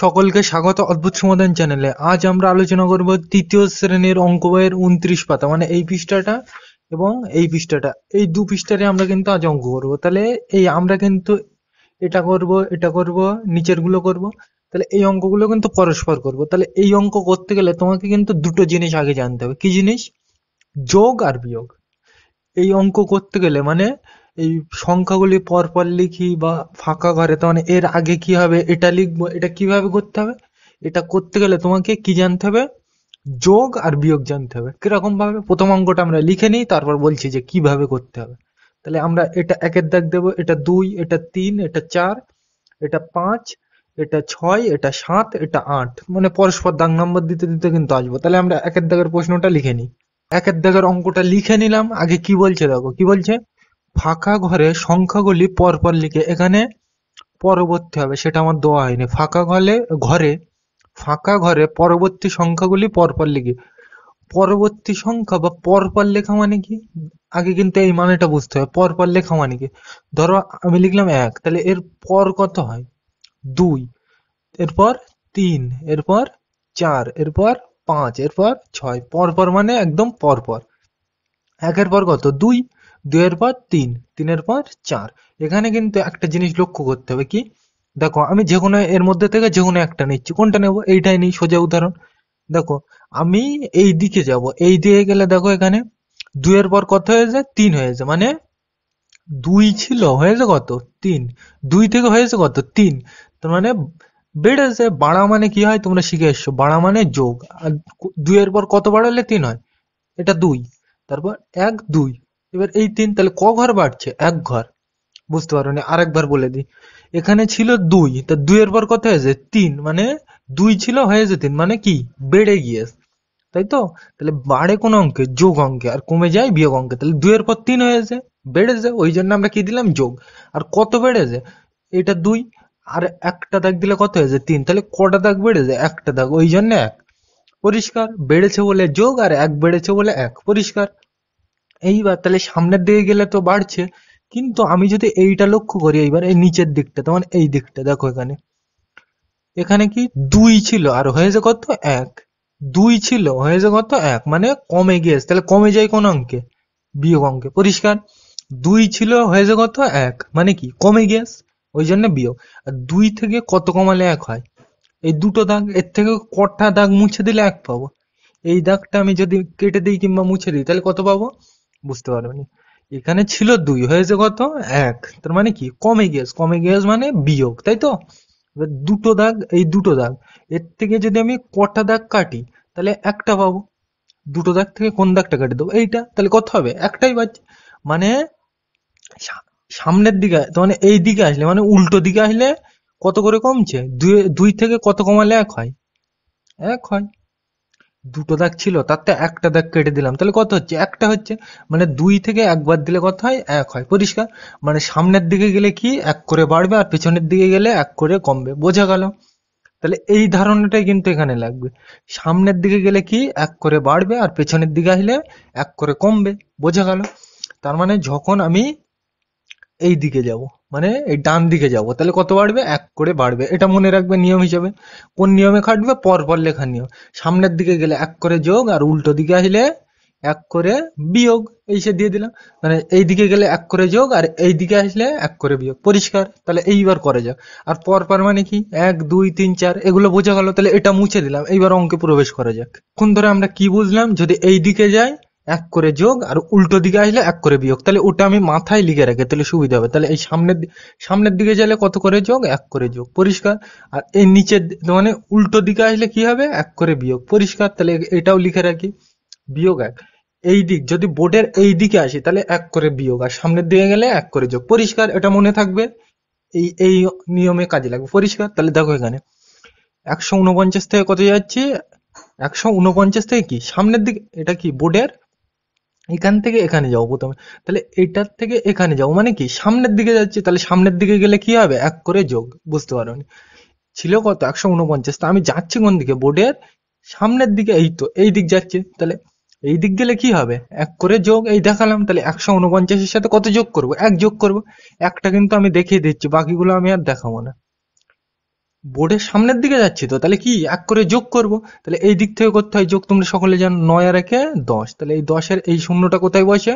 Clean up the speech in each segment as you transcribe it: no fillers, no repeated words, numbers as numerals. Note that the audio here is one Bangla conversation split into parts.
সকলকে স্বাগত অদ্ভুত সমাধান চ্যানেলে। আজ আমরা আলোচনা করব তৃতীয় শ্রেণীর অঙ্ক বইয়ের 29 পাতা, মানে এই পৃষ্ঠাটা এবং এই পৃষ্ঠাটা, এই দু পৃষ্ঠারে আমরা কিন্তু আজ অঙ্ক করব। তাহলে এই আমরা কিন্তু এটা করব, নিচের গুলো করব। তাহলে এই অঙ্কগুলো কিন্তু পরস্পর করব। তাহলে এই অঙ্ক করতে গেলে তোমাকে কিন্তু দুটো জিনিস আগে জানতে হবে। কি জিনিস? যোগ আর বিয়োগ। এই অঙ্ক করতে গেলে মানে এই সংখ্যাগুলি পরপর লিখি বা ফাঁকা ঘরে, তো মানে এর আগে কি হবে এটা লিখবো। এটা কিভাবে করতে হবে? এটা করতে গেলে তোমাকে কি জানতে হবে? যোগ আর বিয়োগ জানতে হবে। কিরকম ভাবে? প্রথম অঙ্কটা আমরা লিখে নিই, তারপর বলছি যে কিভাবে করতে হবে। তাহলে আমরা এটা একের দাগ দেবো, এটা 2, এটা 3, এটা 4, এটা 5, এটা 6, এটা 7, এটা 8, মানে পরস্পর দাগ নম্বর দিতে দিতে কিন্তু আসবো। তাহলে আমরা একের দাগের প্রশ্নটা লিখে নিই। একের দাগের অঙ্কটা লিখে নিলাম। আগে কি বলছে দেখো, কি বলছে? ফাঁকা ঘরে সংখ্যাগুলি পরপর লিখে, এখানে পরবর্তী হবে, সেটা আমার দেওয়া হয়নি। ফাঁকা ঘরে পরবর্তী সংখ্যাগুলি পরপর লিখে। পরবর্তী সংখ্যা বা পরপর লেখা মানে কি? আগে কিন্তু এই মানেটা বুঝতে হবে। পরপর লেখা মানে কি? ধরো আমি লিখলাম 1, তাহলে এর পর কত হয়? 2, এরপর 3, এরপর 4, এরপর 5, এরপর 6। পরপর মানে একদম পরপর। একের পর কত? 2, 2 এর পর 3, 3 এর পর 4। এখানে কিন্তু একটা জিনিস লক্ষ্য করতে হবে। কি? দেখো আমি যে কোনো এর মধ্যে থেকে যে কোনো একটা নিচ্ছি। কোনটা নেব? এইটাই নিই, সোজা উদাহরণ। দেখো আমি এই দিকে যাব, এই দিকে গেলে দেখো এখানে 2 এর পর কত হয়েছে? 3 হয়েছে, মানে 2 ছিল, হয়েছে কত? 3। 2 থেকে হয়েছে কত? 3। তার মানে বেড়েছে। বাড়া মানে কি হয় তোমরা শিখে এসছো, বাড়া মানে যোগ। আর 2 এর পর কত বাড়ালে 3 হয়? এটা 2। তারপর 1, 2, এবার এই 3, তাহলে ক ঘর বাড়ছে? 1 ঘর। বুঝতে পারোনি? আরেকবার বলে দিই। এখানে ছিল 2, তা 2 এর পর কত হয়েছে? 3, মানে 2 ছিল, হয়েছে 3, মানে কি? বেড়ে গিয়েছে, তাই তো? তাহলে বাড়ে কোন অঙ্কে? যোগ অঙ্কে। আর কমে যায় বিয়োগ অঙ্কে। তাহলে 2 এর পর 3 হয়েছে, বেড়েছে, ওই জন্য আমরা কি দিলাম? যোগ। আর কত বেড়েছে? এটা 2, আর একটা দাগ দিলে কত হয়েছে? 3। তাহলে কটা দাগ বেড়েছে? একটা দাগ, ওই জন্য 1। পরিষ্কার? বেড়েছে বলে যোগ, আর 1 বেড়েছে বলে 1। পরিষ্কার? এইবার তাহলে সামনের দিকে গেলে তো বাড়ছে, কিন্তু আমি যদি এইটা লক্ষ্য করি, এইবার এই নিচের দিকটা, তখন এই দিকটা দেখো, এখানে এখানে কি 2 ছিল আর হয়েছে কত? 1। 2 ছিল, হয়েছে কত? 1, মানে কমে গিয়েছে। তাহলে কমে যায় কোন অঙ্কে? বিয়োগ অঙ্কে। পরিষ্কার? 2 ছিল, হয়েছে কত? 1, মানে কি? কমে গিয়েছে, ওই জন্য বিয়োগ। আর 2 থেকে কত কমালে 1 হয়? এই দুটো দাগ, এর থেকে কটা দাগ মুছে দিলে 1 পাবো? এই দাগটা আমি যদি কেটে দিই কিংবা মুছে দিই, তাহলে কত পাবো? বুঝতে পারোনি? এখানে ছিল 2, হয়েছে কত? 1, তার মানে কি? কমে গিয়েছে। কমে গিয়েছে মানে বিয়োগ, তাই তো? এবার দুটো দাগ, এই দুটো দাগ, এর থেকে যদি আমি কটা দাগ কাটি, তাহলে একটা পাবো। দুটো দাগ থেকে কোন দাগটা কেটে দেবো? এইটা। তাহলে কত হবে? একটাই পাচ্ছি। মানে সা- সামনের দিকে, তো মানে এই দিকে আসলে, মানে উল্টো দিকে আসলে কত করে কমছে? 2 থেকে কত কমালে 1 হয়? 1 হয়। দুটো দাগ ছিল, তাতে একটা দাগ কেটে দিলাম, তাহলে কত হচ্ছে? একটা হচ্ছে। মানে 2 থেকে একবার দিলে কত হয়? 1 হয়। পরিষ্কার? মানে সামনের দিকে গেলে কি 1 করে বাড়বে, আর পেছনের দিকে গেলে 1 করে কমবে। বোঝা গেল? তাহলে এই ধারণাটাই কিন্তু এখানে লাগবে। সামনের দিকে গেলে কি 1 করে বাড়বে, আর পেছনের দিকে আসলে 1 করে কমবে। বোঝা গেল? তার মানে যখন আমি এই দিকে যাব, মানে এই ডান দিকে যাব, তাহলে কত বাড়বে? 1 করে বাড়বে। এটা মনে রাখবে নিয়ম হিসেবে। কোন নিয়মে খাটবে? পর পর লেখার নিয়ম। সামনের দিকে গেলে 1 করে যোগ, আর উল্টো দিকে আসলে 1 করে বিয়োগ। এই সে দিয়ে দিলাম। মানে এই দিকে গেলে 1 করে যোগ, আর এই দিকে আসলে 1 করে বিয়োগ। পরিষ্কার? তাহলে এইবার করে যাক। আর পর পর মানে কি? 1, 2, 3, 4, এগুলো বোঝা গেল। তাহলে এটা মুছে দিলাম। এইবার অঙ্কে প্রবেশ করা যাক। কোন ধরে আমরা কি বুঝলাম? যদি এই দিকে যাই 1 করে যোগ, আর উল্টো দিকে আসলে 1 করে বিয়োগ। তাহলে ওটা আমি মাথায় লিখে রাখি, তাহলে সুবিধা হবে। তাহলে এই সামনের দিকে গেলে কত করে যোগ? 1 করে যোগ। পরিষ্কার? আর এই নিচের মানে উল্টো দিকে আসলে কি হবে? 1 করে বিয়োগ। পরিষ্কার? তাহলে এটাও লিখে রাখি, বিয়োগ 1। এই দিক যদি বোর্ডের এই দিকে আসি, তাহলে 1 করে বিয়োগ, আর সামনের দিকে গেলে 1 করে যোগ। পরিষ্কার? এটা মনে থাকবে, এই নিয়মে কাজে লাগবে। পরিষ্কার? তাহলে দেখো এখানে 149 থেকে কত যাচ্ছি? 149 থেকে কি সামনের দিকে, এটা কি বোর্ডের এখান থেকে এখানে যাবো প্রথমে। তাহলে এটার থেকে এখানে যাবো, মানে কি সামনের দিকে যাচ্ছে। তাহলে সামনের দিকে গেলে কি হবে? 1 করে যোগ। বুঝতে পারো? ছিল কত? 149। তা আমি যাচ্ছি কোন দিকে? বোর্ডের সামনের দিকে। এই তো এই দিক যাচ্ছে, তাহলে এই দিক গেলে কি হবে? 1 করে যোগ। এই দেখালাম। তাহলে 149-এর সাথে কত যোগ করবো? 1 যোগ করবো। একটা কিন্তু আমি দেখিয়ে দিচ্ছি, বাকিগুলো আমি আর দেখাবো না। বোর্ডের সামনের দিকে যাচ্ছি তো, তাহলে কি এক করে যোগ করব। তাহলে এই দিক থেকে করতে হয় যোগ, তোমরা সকলে জানো 9 আর 1 10। তাহলে এই 10-এর এই শূন্যটা কোথায় বসে,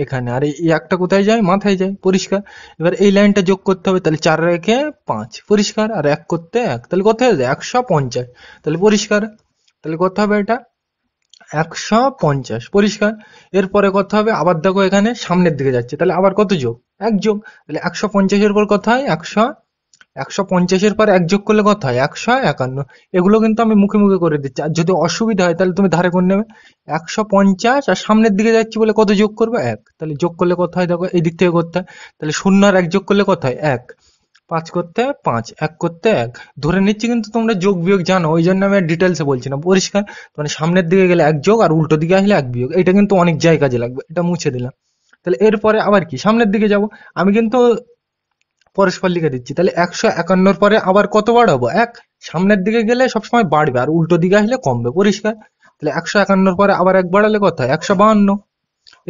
এখানে, আর এই একটা কোথায় যায়, মাথায় যায়, পরিষ্কার। এবার এই লাইনটা যোগ করতে হবে, তাহলে 4 আর 1 5, পরিষ্কার। আর এক করতে 1, তাহলে কত হয়ে যায় 150, তাহলে পরিষ্কার। তাহলে কত হবে এটা 150, পরিষ্কার। এরপরে কত হবে, আবার দেখো এখানে সামনের দিকে যাচ্ছে, তাহলে আবার কত যোগ, এক যোগ। তাহলে 150-এর পর কত হয় 150-এর পর এক যোগ করলে কত হয় 151। এগুলো কিন্তু আমি মুখে মুখে করে দিচ্ছি, আর যদি অসুবিধা হয় তাহলে তুমি ধারে করে নেবে। 150 আর সামনের দিকে যাচ্ছি বলে কত যোগ করবে, এক। তাহলে যোগ করলে কত হয় দেখো, এই দিক থেকে করতে হয়। তাহলে 0 আর 1 যোগ করলে কত হয় 1, 5 করতে 5, 1 করতে 1। ধরে নিচ্ছি কিন্তু তোমরা যোগ বিয়োগ জানো, ওই জন্য আমি ডিটেলসে বলছি না, পরিষ্কার। মানে সামনের দিকে গেলে এক যোগ, আর উল্টো দিকে আসলে এক বিয়োগ, এটা কিন্তু অনেক জায়গায় কাজে লাগবে, এটা মুছে দিলাম। তাহলে এরপরে আবার কি, সামনের দিকে যাব। আমি কিন্তু পরস্পর লিখে দিচ্ছি। তাহলে 151-র পরে আবার কত বাড়াবো, এক। সামনের দিকে গেলে সবসময় বাড়বে, আর উল্টো দিকে আসলে কমবে, পরিষ্কার। তাহলে 151-র পরে আবার এক বাড়ালে কত হয় 152।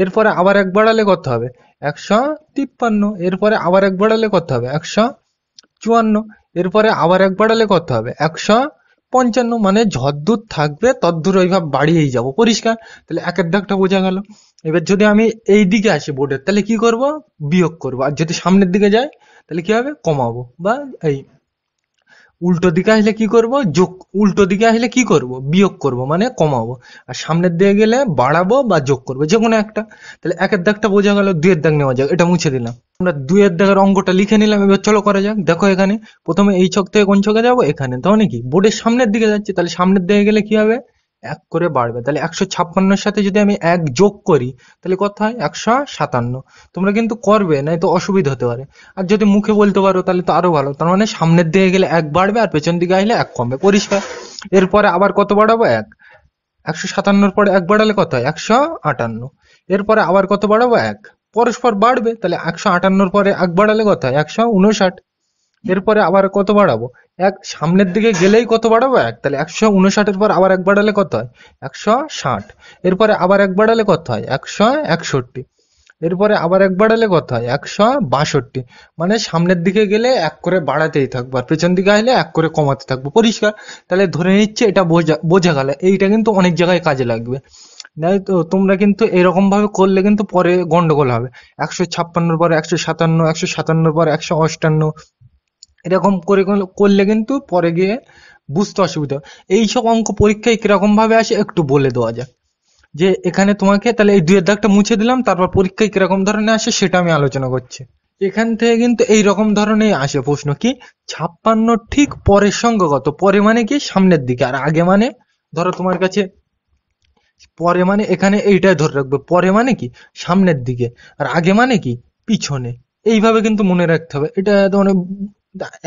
এরপরে আবার এক বাড়ালে কত হবে 153। এরপরে আবার এক বাড়ালে কত হবে 154। এরপরে আবার এক বাড়ালে কত হবে 155। মানে যদ্দূর থাকবে তদ্দূর ওইভাবে বাড়িয়েই যাব, পরিষ্কার। তাহলে একের দাগটা বোঝা গেল। এবার যদি আমি এই দিকে আসি বোর্ডের, তাহলে কি করব, বিয়োগ করব। আর যদি সামনের দিকে যায় তাহলে কি হবে, কমাবো। বা এই উল্টো দিকে আসলে কি করব, যোগ। উল্টো দিকে আসলে কি করব, বিয়োগ করব, মানে কমাবো। আর সামনের দিকে গেলে বাড়াবো বা যোগ করবো, যে কোনো একটা। তাহলে একের দাগটা বোঝা গেল, দুইয়ের দাগ নেওয়া যাক, এটা মুছে দিলাম। আমরা দুইয়ের দাগের অঙ্কটা লিখে নিলাম। এবার চলো করা যাক। দেখো এখানে প্রথমে এই ছক থেকে কোন ছকে যাবো, এখানে, তাহলে কি বোর্ডের সামনের দিকে যাচ্ছে, তাহলে সামনের দিকে গেলে কি হবে, এক করে বাড়বে। তাহলে 156-র সাথে যদি আমি এক যোগ করি তাহলে কত হয় 157। তোমরা কিন্তু করবে, নাই তো অসুবিধা হতে পারে। আর যদি মুখে বলতে পারো তাহলে তো আরো ভালো। তার মানে সামনের দিকে গেলে এক বাড়বে, আর পেছন দিকে আসলে এক কমবে, পরিষ্কার। এরপরে আবার কত বাড়াবো, এক। 157-র পরে এক বাড়ালে কত হয় 158। এরপরে আবার কত বাড়াবো, এক। পরস্পর বাড়বে, তাহলে 158-র পরে এক বাড়ালে কত হয় 159। এরপরে আবার কত বাড়াবো, এক। সামনের দিকে গেলেই কত বাড়াবো, এক। তাহলে 159-এর পর আবার এক বাড়ালে কত হয় 160। এরপরে আবার এক বাড়ালে কত হয় 161। এরপরে আবার এক বাড়ালে কত হয় 162। মানে সামনের দিকে গেলে এক করে বাড়াতেই থাকবো, আর পেছন দিকে আসলে এক করে কমাতে থাকবো, পরিষ্কার। তাহলে ধরে নিচ্ছে এটা বোঝা বোঝা গেল। এইটা কিন্তু অনেক জায়গায় কাজে লাগবে। নাই তো তোমরা কিন্তু এরকম ভাবে করলে কিন্তু পরে গন্ডগোল হবে। 156-র পরে 157, 157-র পরে 158, এরকম করে করলে কিন্তু পরে গিয়ে বুঝতে অসুবিধা হবে। এইসব অঙ্ক পরীক্ষায় কিরকম ভাবে আসে একটু বলে দেওয়া যাক। যে এখানে তোমাকে তাহলে এই দুইয়ের দাগটা মুছে দিলাম, তারপর পরীক্ষায় কিরকম ধরনের আসে সেটা আমি আলোচনা করছি। এখান থেকে কিন্তু এই রকম ধরনের আসে প্রশ্ন, কি 56 ঠিক পরের সঙ্গে কত, পরে মানে কি সামনের দিকে, আর আগে মানে, ধরো তোমার কাছে পরে মানে এখানে এইটাই ধরে রাখবে, পরে মানে কি সামনের দিকে, আর আগে মানে কি পিছনে। এইভাবে কিন্তু মনে রাখতে হবে। এটা তোমার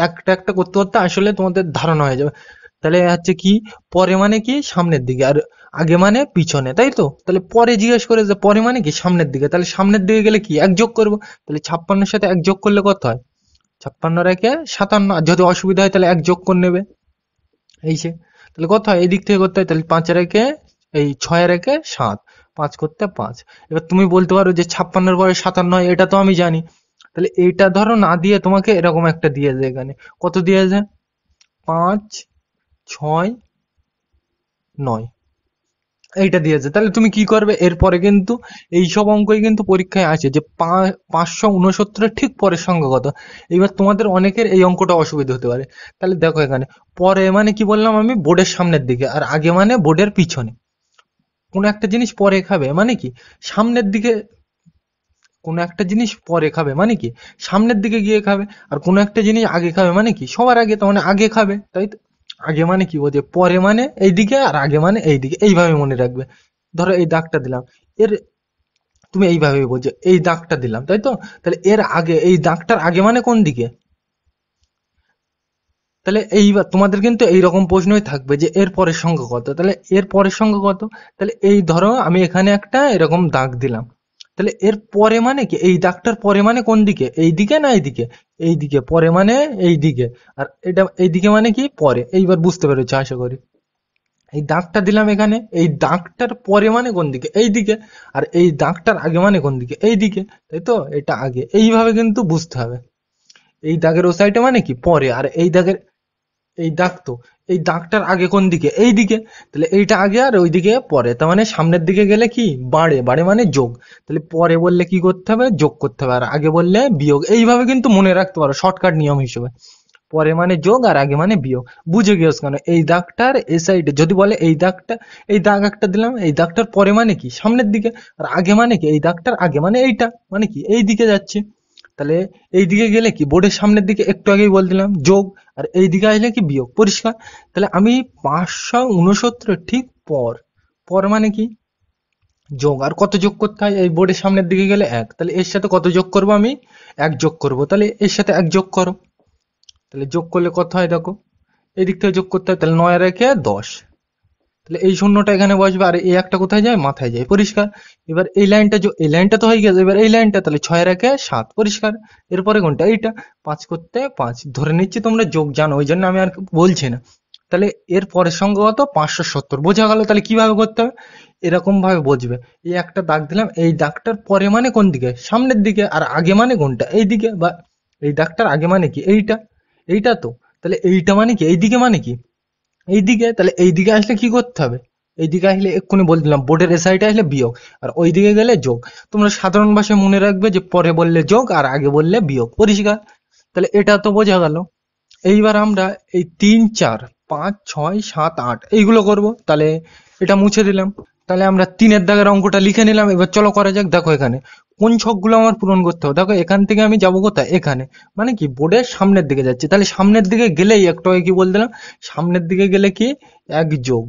একটা একটা করতে করতে আসলে তোমাদের ধারণা হয়ে যাবে। তাহলে হচ্ছে কি, পরে মানে কি সামনের দিকে, আর আগে মানে পিছনে, তাই তো। তাহলে পরে জিজ্ঞেস করে যে পরে মানে কি সামনের দিকে, তাহলে সামনের দিকে গেলে কি এক যোগ করবো। তাহলে 56-র সাথে এক যোগ করলে কত হয় 56 একে 57। আর যদি অসুবিধা হয় তাহলে এক যোগ করে নেবে, এই যে। তাহলে কত হয়, এই দিক থেকে করতে হয়, তাহলে 5-এর একে এই 6-এর একে 7, 5 করতে 5। এবার তুমি বলতে পারো যে 56-র পরে 57 হয়, এটা তো আমি জানি। তাহলে এইটা ধরো না দিয়ে তোমাকে এরকম একটা দিয়েছে, এখানে কত দিয়েছে 5, 6, 9, এইটা দিয়েছে। তাহলে তুমি কি করবে, এরপরে কিন্তু এইসব অঙ্কই কিন্তু পরীক্ষায় আসে, যে 569-এর ঠিক পরের সঙ্গে কত। এইবার তোমাদের অনেকের এই অঙ্কটা অসুবিধা হতে পারে। তাহলে দেখো এখানে পরে মানে কি বললাম আমি, বোর্ডের সামনের দিকে, আর আগে মানে বোর্ডের পিছনে। কোনো একটা জিনিস পরে খাবে মানে কি সামনের দিকে, কোনো একটা জিনিস পরে খাবে মানে কি সামনের দিকে গিয়ে খাবে। আর কোনো একটা জিনিস আগে খাবে মানে কি সবার আগে, তার মানে আগে খাবে, তাই তো। আগে মানে কি বোঝে, পরে মানে এইদিকে, আর আগে মানে এইদিকে, এইভাবে মনে রাখবে। ধরো এই দাগটা দিলাম, এর তুমি এইভাবে বোঝো, এই দাগটা দিলাম, তাই তো। তাহলে এর আগে, এই দাগটার আগে মানে কোন দিকে। তাহলে এইবার তোমাদের কিন্তু এইরকম প্রশ্নই থাকবে যে এর পরের সংখ্যা কত, তাহলে এর পরের সংখ্যা কত। তাহলে এই ধরো আমি এখানে একটা এরকম দাগ দিলাম, তাহলে এর পরে মানে কি, এই দাগটার পরে মানে কোন দিকে, এই দিকে না এইদিকে, এই দিকে, পরে মানে এই দিকে। আর এটা এই দিকে মানে কি পরে। এইবার বুঝতে পেরেছো আশা করি। এই দাগটা দিলাম এখানে, এই দাগটার পরে মানে কোন দিকে, এই দিকে। আর এই দাগটার আগে মানে কোন দিকে, এই দিকে, তাই তো, এটা আগে। এইভাবে কিন্তু বুঝতে হবে। এই দাগের ও সাইডে মানে কি পরে, আর এই দাগের এই দাগ তো, এই দাগটার আগে কোন দিকে? এই দিকে। তাহলে এইটা আগে আর ওইদিকে পরে, তার মানে সামনের দিকে গেলে কি বাড়ে, বাড়ে মানে যোগ। তাহলে পরে বললে কি করতে হবে? যোগ করতে হবে। আর আগে বললে বিয়োগ। এইভাবে কিন্তু মনে রাখতে পারো শর্টকাট নিয়ম হিসেবে। পরে মানে যোগ আর আগে মানে বিয়োগ। বুঝে গিয়েছ কেন? এই দাগটার এ সাইডে যদি বলে এই দাগটা, এই দাগ একটা দিলাম, এই দাগটার পরে মানে কি সামনের দিকে, আর আগে মানে কি এই দাগটার আগে মানে এইটা, মানে কি এই দিকে যাচ্ছে। তাহলে এই দিকে গেলে কি বোর্ডের সামনের দিকে, একটু আগেই বল দিলাম যোগ, আর এই দিকে আসলে কি বিয়োগ। পরিষ্কার? তাহলে আমি 569 ঠিক পর, পর মানে কি যোগ। আর কত যোগ করতে হয়? এই বোর্ডের সামনের দিকে গেলে এক, তাহলে এর সাথে কত যোগ করবো? আমি এক যোগ করব। তাহলে এর সাথে এক যোগ করো। তাহলে যোগ করলে কত হয় দেখো, এই দিক থেকে যোগ করতে হয়। তাহলে 9 রেখে 10, তাহলে এই শূন্যটা এখানে বসবে, আর এই একটা কোথায় যায়? মাথায় যায়। পরিষ্কার? এবার এই লাইনটা, এই লাইনটা তো হয়ে গেছে, এবার এই লাইনটা, তাহলে 6 রেখে 7। পরিষ্কার? এরপরে কোনটা? এইটা। 5 করতে 5 ধরে নিচ্ছি তোমরা যোগ জানো, ওই জন্য আমি আর বলছি না। তাহলে এর পরের সংখ্যা কত? 570। বোঝা গেল? তাহলে কিভাবে করতে হবে? এরকম ভাবে বুঝবে। এই একটা দাগ দিলাম, এই দাগটার পরে মানে কোন দিকে? সামনের দিকে। আর আগে মানে কোনটা? এই দিকে। বা এই দাগটার আগে মানে কি এইটা, এইটা তো। তাহলে এইটা মানে কি এইদিকে, মানে কি এইদিকে। তাহলে এইদিকে আসলে কি করতে হবে? এইদিকে আসলে এক্ষুনি বলে দিলাম, বোর্ডের এ সাইডে আসলে বিয়োগ, আর ওইদিকে গেলে যোগ। তোমরা সাধারণ ভাষায় মনে রাখবে যে পরে বললে যোগ আর আগে বললে বিয়োগ। পরিষ্কার? তাহলে এটা তো বোঝা গেল। এইবার আমরা এই 3 4 5 6 7 8 এইগুলো করব। তাহলে এটা মুছে দিলাম। তাহলে আমরা 3-এর দাগের অঙ্কটা লিখে নিলাম। এবার চলো করা যাক। দেখো এখানে কোন ছকগুলো আমার পূরণ করতে হবে। দেখো এখান থেকে আমি যাবো কোথায়? এখানে, মানে কি বোর্ডের সামনের দিকে যাচ্ছি। তাহলে সামনের দিকে গেলেই একটু আগে কি বল দিলাম, সামনের দিকে গেলে কি এক যোগ,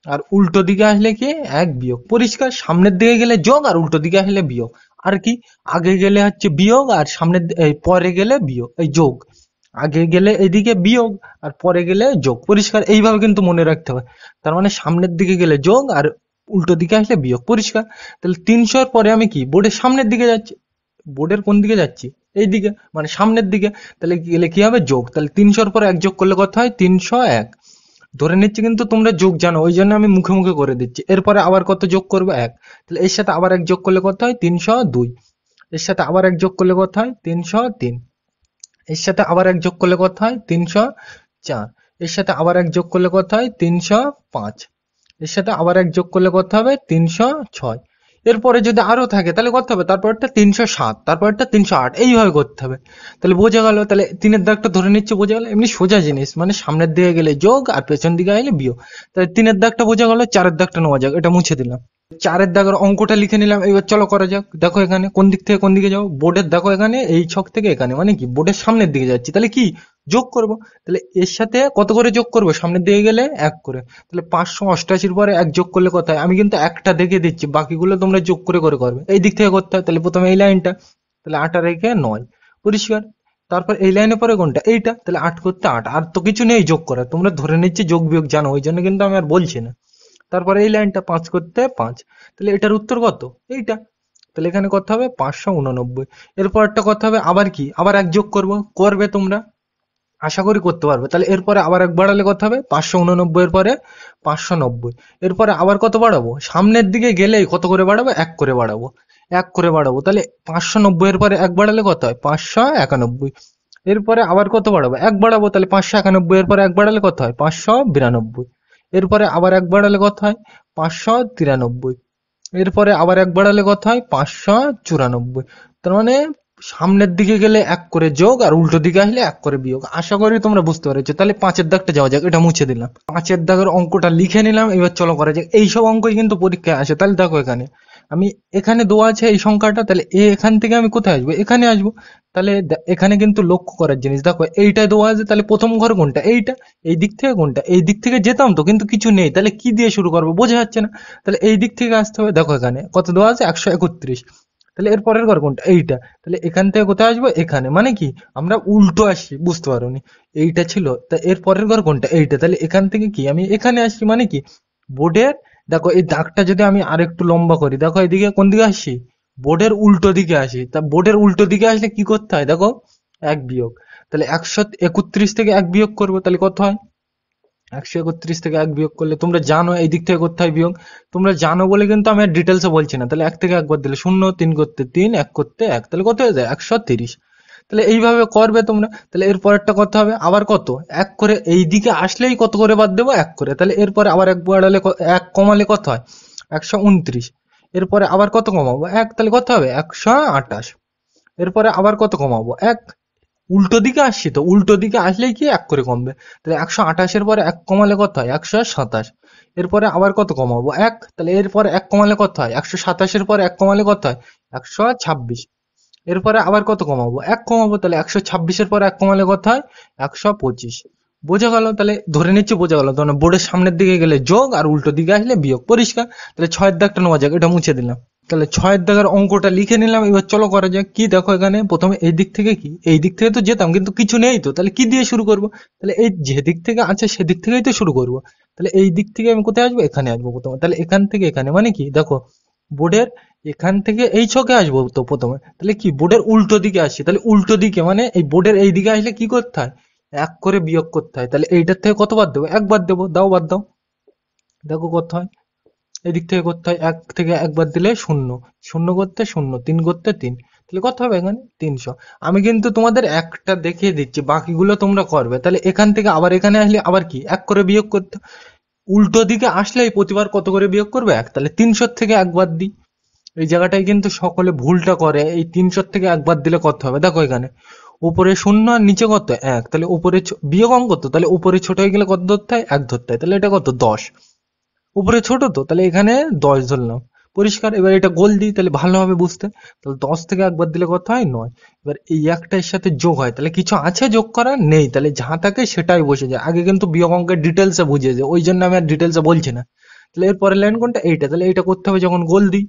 আর উল্টো দিকে আসলে কি এক বিয়োগ। পরিষ্কার? সামনের দিকে গেলে যোগ আর উল্টো দিকে আসলে বিয়োগ। আর কি আগে গেলে হচ্ছে বিয়োগ, আর এই পরে গেলে বিয়োগ, এই যোগ। আগে গেলে এদিকে বিয়োগ, আর পরে গেলে যোগ। পরিষ্কার? এইভাবে কিন্তু মনে রাখতে হবে। তার মানে সামনের দিকে গেলে যোগ আর উল্টো দিকে আসলে বিয়োগ। পরিষ্কার? তাহলে 300-এর পরে আমি কি বোর্ডের সামনের দিকে যাচ্ছি। বোর্ডের কোন দিকে যাচ্ছি? এই দিকে, মানে সামনের দিকে। তাহলে গেলে কি হবে? যোগ। তাহলে 300-এর পরে এক যোগ করলে কত হয়? 301। ধরে নিচ্ছি কিন্তু তোমরা যোগ জানো, ওই জন্য আমি মুখে মুখে করে দিচ্ছি। এরপরে আবার কত যোগ করবে? এক। তাহলে এর সাথে আবার এক যোগ করলে কত হয়? 302। এর সাথে আবার এক যোগ করলে কত হয়? 303। এর সাথে আবার এক যোগ করলে কত হয়? 304। এর সাথে আবার এক যোগ করলে কত হয়? 305। এর সাথে আবার এক যোগ করলে কত হবে? 306। এরপরে যদি আরো থাকে তাহলে কত হবে? তারপরটা 307, তারপরটা 308, এইভাবে করতে হবে। তাহলে বোঝা গেল? তাহলে 3-এর দাগটা ধরে নিচ্ছে, বোঝা গেল? এমনি সোজা জিনিস, মানে সামনের দিকে গেলে যোগ আর পেছন দিকে আসলে বিয়োগ। তাহলে 3-এর দাগটা বোঝা গেল। 4-এর দাগটা নেওয়া যাক, এটা মুছে দিলাম। 4-এর দাগের অঙ্কটা লিখে নিলাম। এবার চলো করা যাক। দেখো এখানে কোন দিক থেকে কোন দিকে যাবো? বোর্ডের, দেখো এখানে এই ছক থেকে এখানে, মানে কি বোর্ডের সামনের দিকে যাচ্ছি। তাহলে কি যোগ করব। তাহলে এর সাথে কত করে যোগ করবো? সামনের দিকে গেলে এক করে। তাহলে 588-র পরে এক যোগ করলে কত হয়? আমি কিন্তু একটা দেখে দিচ্ছি, বাকিগুলো তোমরা যোগ করে করে করবে। এই দিক থেকে করতে হয়। তাহলে প্রথমে এই লাইনটা, তাহলে 8 রেখে 9। পরিষ্কার? তারপর এই লাইনের পরে কোনটা? এইটা। তাহলে 8 করতে 8। আর তো কিছু নেই যোগ করা, তোমরা ধরে নিচ্ছি যোগ বিয়োগ জানো, ওই জন্য কিন্তু আমি আর বলছি না। তারপরে এই লাইনটা 5 করতে 5। তাহলে এটার উত্তর কত? এইটা। তাহলে এখানে কত হবে? 589। এরপর একটা কথা হবে, আবার কি আবার এক যোগ করব, করবে তোমরা, আশা করি করতে পারবে। তাহলে এরপরে আবার এক বাড়ালে কত হবে? 589 এর পরে 590। এরপরে আবার কত বাড়াবো? সামনের দিকে গেলেই কত করে বাড়াবো? এক করে বাড়াবো, এক করে বাড়াবো। তাহলে 590 এর পরে এক বাড়ালে কত হয়? 591। এরপরে আবার কত বাড়াবো? এক বাড়াবো। তাহলে 591 এর পরে এক বাড়ালে কত হয়? 592। এরপরে আবার এক বাড়ালে কত হয়? 593। এরপরে আবার এক বাড়ালে কত হয়? 594। তার মানে সামনের দিকে গেলে এক করে যোগ, আর উল্টো দিকে আসলে এক করে বিয়োগ। আশা করি তোমরা বুঝতে পেরেছো। তাহলে 5-এর দাগটা যাওয়া যাক, এটা মুছে দিলাম। 5-এর দাগের অঙ্কটা লিখে নিলাম। এবার চলো করা যাক। এইসব অঙ্কই কিন্তু পরীক্ষায় আসে। তাহলে দেখো এখানে আমি, এখানে দেওয়া আছে এই সংখ্যাটা, তাহলে এখান থেকে আমি কোথায় আসবো? এখানে আসবো। তাহলে এখানে কিন্তু লক্ষ্য করার জিনিস, দেখো এইটা দেওয়া আছে, তাহলে প্রথম ঘর কোনটা? এইটা। এই দিক থেকে কোনটা? এই দিক থেকে যেতাম তো, কিন্তু কিছু নেই। তাহলে কি দিয়ে শুরু করবো বোঝা যাচ্ছে না। তাহলে এই দিক থেকে আসতে হবে। দেখো এখানে কত দেওয়া আছে? 131। তাহলে এর পরের ঘর কোনটা? এইটা। তাহলে এখান থেকে কোথায় আসবো? এখানে। মানে কি আমরা উল্টো আসি, বুঝতে পারোনি? এইটা ছিল, তা এর পরের ঘর কোনটা? এইটা। তাহলে এখান থেকে কি আমি এখানে আসছি, মানে কি বোর্ডের, দেখো এই দাগটা যদি আমি আরেকটু লম্বা করি, দেখো এদিকে কোন দিকে আসছি? বোর্ডের উল্টো দিকে আসি। তা বোর্ডের উল্টো দিকে আসলে কি করতে হয়? দেখো এক বিয়োগ। তাহলে 131 থেকে এক বিয়োগ করবো, তাহলে কত হয়? 131 থেকে এক বিয়োগ করলে তোমরা জানো এই দিক থেকে করতে হয় বিয়োগ। তোমরা জানো বলে কিন্তু আমি আর ডিটেলসে বলছি না। তাহলে এক থেকে একবার দিলে শূন্য, তিন করতে তিন, এক করতে এক, তাহলে কত হয়ে যায়? 130। তাহলে এইভাবে করবে তোমরা। তাহলে এর পরেরটা কত হবে, আবার কত এক করে এই দিকে আসলেই কত করে বাদ দেবো, এক করে। তাহলে এরপরে আবার এক বাড়ালে এক কমালে কত হয়, 129। এরপরে আবার কত কমাবো, এক, তাহলে কত হবে 128। এরপরে আবার কত কমাবো, এক। উল্টো দিকে আসছি তো, উল্টো দিকে আসলেই কি এক করে কমবে। তাহলে 128-এর পরে এক কমালে কত হয়, 127। এরপরে আবার কত কমাবো, এক। তাহলে এরপরে এক কমালে কত হয়, 127-এর পরে এক কমালে কত হয়, 126। এরপরে আবার কত কমাবো, এক কমাবো। তাহলে 126-এর পরে এক কমালে কত হয়, 125। বোঝা গেল? তাহলে ধরে নিচ্ছি বোঝা গেল। তাহলে বোর্ডের সামনের দিকে গেলে যোগ আর উল্টো দিকে আসলে বিয়োগ, পরিষ্কার। তাহলে 6-এর দাগটা নেওয়া যাক, এটা মুছে দিলাম। তাহলে 6-এর দাগের অঙ্কটা লিখে নিলাম। এবার চলো করা যাক। কি দেখো এখানে প্রথমে এই দিক থেকে, কি এই দিক থেকে তো যেতাম কিন্তু কিছু নেই তো, তাহলে কি দিয়ে শুরু করব? তাহলে এই যে দিক থেকে আছে সেদিক থেকেই তো শুরু করব। তাহলে এই দিক থেকে আমি কোথায় আসবো, এখানে আসবো প্রথমে। তাহলে এখান থেকে এখানে মানে কি দেখো, বোর্ডের এখান থেকে এই ছকে আসবো তো প্রথমে। তাহলে কি বোর্ডের উল্টো দিকে আসছি, তাহলে উল্টো দিকে মানে এই বোর্ডের এই দিকে আসলে কি করতে হয়, এক করে বিয়োগ করতে হয়। তাহলে এইটার থেকে কত বাদ দেবো, একবার দেবো, দাও বাদ দাও, দেখো কত হয়। এদিক থেকে করতে হয়, এক থেকে একবার দিলে শূন্য, শূন্য করতে শূন্য, তিন করতে তিন। তাহলে কত হবে এখানে 300। আমি কিন্তু তোমাদের একটা দেখিয়ে দিচ্ছি, বাকিগুলো তোমরা করবে। তাহলে এখান থেকে আবার এখানে আসলে আবার কি এক করে বিয়োগ করতে, উল্টো দিকে আসলেই প্রতিবার কত করে বিয়োগ করবে, এক। তাহলে 300 থেকে একবার দিই। এই জায়গাটায় কিন্তু সকলে ভুলটা করে, এই 300 থেকে একবার দিলে কত হবে, দেখো এখানে উপরে শূন্য আর নিচে কত এক। তাহলে উপরে বিয়োগ অঙ্ক তো, তাহলে উপরে ছোট হয়ে গেলে কত ধরতে হয়, এক ধরতে হয়। তাহলে এটা কত 10, উপরে ছোট তো, তাহলে এখানে 10 ধরলাম, পরিষ্কার। এবার এটা গোল দিই তাহলে ভালো হবে বুঝতে। তাহলে 10 থেকে একবার দিলে কত হয়, 9। এবার এই একটা এর সাথে যোগ হয়, তাহলে কিছু আছে যোগ করা নেই, তাহলে যা থাকে সেটাই বসে যায়। আগে কিন্তু বিয়োগ অঙ্কের ডিটেলসে বুঝিয়েছে, ওই জন্য আমি আর ডিটেলসে বলছি না। তাহলে এরপরের লাইন কোনটা, এইটা। তাহলে এইটা করতে হবে যখন গোল দিই,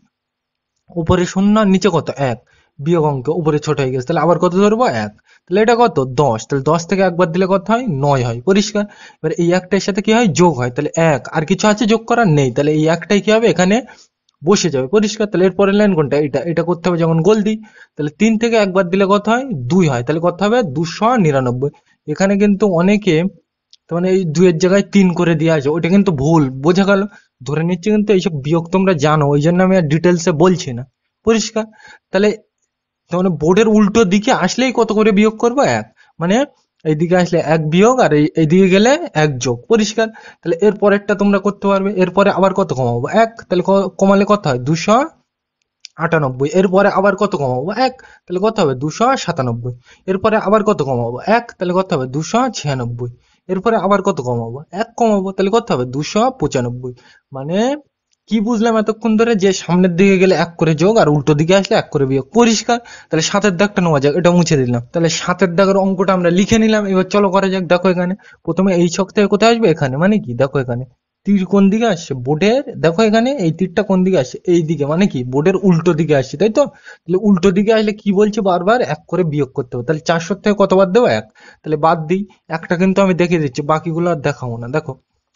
উপরে শূন্য আর নিচে কত এক, বিয়োগ অঙ্ক উপরে ছোট হয়ে গেছে, তাহলে আবার কত ধরবো, এক। তাহলে এটা কত 10, তাহলে 10 থেকে একবার দিলে কত হয়, 9 হয়, পরিষ্কার। এবার এই একটার সাথে কি হয়, যোগ হয়, তাহলে এক। আর কিছু আছে যোগ করার নেই, তাহলে এই একটাই কি হবে, এখানে বসে যাবে, পরিষ্কার। তাহলে এরপরের লাইন কোনটা, এটা। এটা করতে হবে যখন গোল দিই, তাহলে 3 থেকে একবার দিলে কত হয়, 2 হয়, তাহলে কত হবে 299। এখানে কিন্তু অনেকে তো মানে এই 2 এর জায়গায় 3 করে দেওয়া আছে, ওটা কিন্তু ভুল, বোঝা গেল? ধরে নিচ্ছি কিন্তু এইসব বিয়োগ তোমরা জানো, ওই জন্য আমি আর ডিটেলসে বলছি না, পরিষ্কার। তাহলে তো মানে বোর্ডের উল্টো দিকে আসলেই কত করে বিয়োগ করবো, এক। মানে এইদিকে আসলে এক বিয়োগ, আর এইদিকে গেলে এক যোগ, পরিষ্কার। তাহলে এর পরেরটা তোমরা করতে পারবে। এরপরে আবার কত কমাবো, এক। তাহলে কমালে কত হয়, 298। এরপরে আবার কত কমাবো, এক। তাহলে কত হবে, 297। এরপরে আবার কত কমাবো, এক। তাহলে কত হবে, 296। এরপরে আবার কত কমাবো, এক কমাবো, তাহলে কত হবে, 295। মানে কি বুঝলাম এতক্ষণ ধরে, যে সামনের দিকে গেলে এক করে যোগ আর উল্টো দিকে আসলে এক করে বিয়োগ, পরিষ্কার। তাহলে 7-এর দাগটা নেওয়া যাক, এটা মুছে দিলাম। তাহলে 7-এর দাগের অঙ্কটা আমরা লিখে নিলাম। এবার চলো করা যাক। দেখো এখানে প্রথমে এই ছক থেকে কোথায় আসবে, এখানে মানে কি দেখো এখানে তীর কোন দিকে আসছে, বোর্ডের দেখো এখানে এই তীরটা কোন দিকে আসছে, এই দিকে, মানে কি বোর্ডের উল্টো দিকে আসছে, তাই তো? তাহলে উল্টো দিকে আসলে কি বলছে, বারবার এক করে বিয়োগ করতে হবে। তাহলে 400 থেকে কত বাদ দেবো, এক। তাহলে বাদ দিই, একটা কিন্তু আমি দেখিয়ে দিচ্ছি, বাকিগুলো আর দেখাবো না। দেখো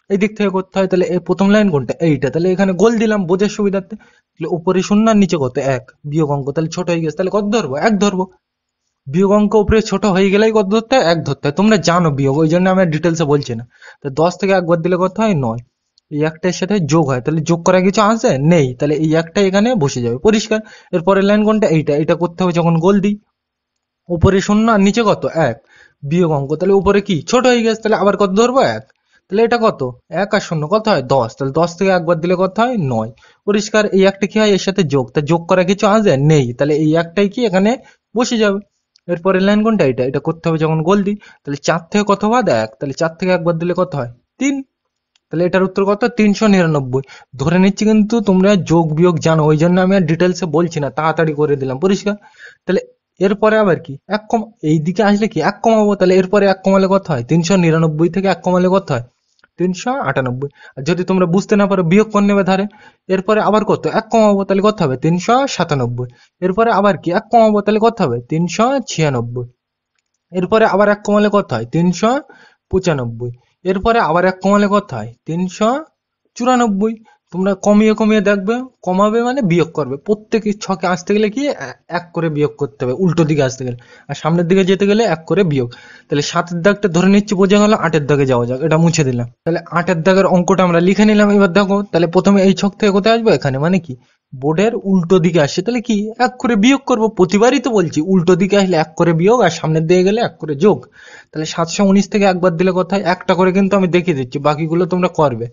এই দিক থেকে করতে হয়, তাহলে এই প্রথম লাইন কোনটা, এইটা। তাহলে এখানে গোল দিলাম বোঝার সুবিধার্থে। তাহলে উপরে শূন্য আর নিচে কত এক, বিয়োগ অঙ্ক, তাহলে ছোট হয়ে গেছে, তাহলে কত ধরবো, এক ধরবো। বিয়োগ অঙ্ক উপরে ছোট হয়ে গেলেই কত ধরতে হয়, এক ধরতে হয়। তোমরা জানো বিয়োগ, ওই জন্য আমি ডিটেলসে বলছি না। তো 10 থেকে একবার দিলে কত হয়, 9। এই একটার সাথে যোগ হয়, তাহলে যোগ করা কিছু আছে নেই, তাহলে এই একটা এখানে বসে যাবে, পরিষ্কার। এরপরের লাইন কোনটা, এইটা। এটা করতে হবে যখন গোল দিই, উপরে শূন্য আর নিচে কত এক, বিয়োগ অঙ্ক, তাহলে উপরে কি ছোট হয়ে গেছে, তাহলে আবার কত ধরবো, এক। তাহলে এটা কত, এক আর শূন্য কত হয়, 10। তাহলে 10 থেকে একবার দিলে কত হয়, 9, পরিষ্কার। এই একটা কি হয়, এর সাথে যোগ, তা যোগ করা কিছু আছে নেই, তাহলে এই একটাই কি এখানে বসে যাবে। এরপরের লাইন কোনটা, এটা। এটা করতে হবে যখন গোল দিই, তাহলে 4 থেকে কত বাদ, এক। তাহলে 4 থেকে একবার দিলে কত হয়, 3। তাহলে এটার উত্তর কত, 399। ধরে নিচ্ছি কিন্তু তোমরা যোগ বিয়োগ জানো, ওই জন্য আমি আর ডিটেলসে বলছি না, তাড়াতাড়ি করে দিলাম, পরিষ্কার। তাহলে এরপরে আবার কি, এক কম, এই দিকে আসলে কি এক কমাবো, তাহলে এরপরে এক কমালে কত হয়, 399 থেকে এক কমালে কত হয়, 398। আর যদি তোমরা বুঝতে না পারো, বিয়োগ করে নেবে ধারে। এরপরে আবার কত, এক কমাবো, তাহলে কত হবে, 397। এরপরে আবার কি এক কমাবো, তাহলে কত হবে, 396। এরপরে আবার এক কমালে কত হয়, 395। এরপরে আবার এক কমালে কত হয়, 394। তোমরা কমিয়ে কমিয়ে দেখবে, কমাবে মানে বিয়োগ করবে, প্রত্যেক ছকে আসতে গেলে কি এক করে বিয়োগ করতে হবে, উল্টো দিকে আসতে গেলে। আর সামনের দিকে যেতে গেলে এক করে বিয়োগ। তাহলে 7-এর দাগটা ধরে নিচ্ছি বোঝা গেল। 8-এর দাগে যাওয়া যাক, এটা মুছে দিলাম। তাহলে 8-এর দাগের অঙ্কটা আমরা লিখে নিলাম। এবার দেখো, তাহলে প্রথমে এই ছক থেকে কোথায় আসবো, এখানে, মানে কি বোর্ডের উল্টো দিকে আসছে তাহলে কি এক করে বিয়োগ করব, প্রতিবারই তো বলছি উল্টো দিকে আসলে এক করে বিয়োগ আর সামনের দিকে গেলে এক করে যোগ। তাহলে 719 থেকে একবার দিলে কত হয়, একটা করে কিন্তু আমি দেখিয়ে দিচ্ছি, বাকিগুলো তোমরা করবে।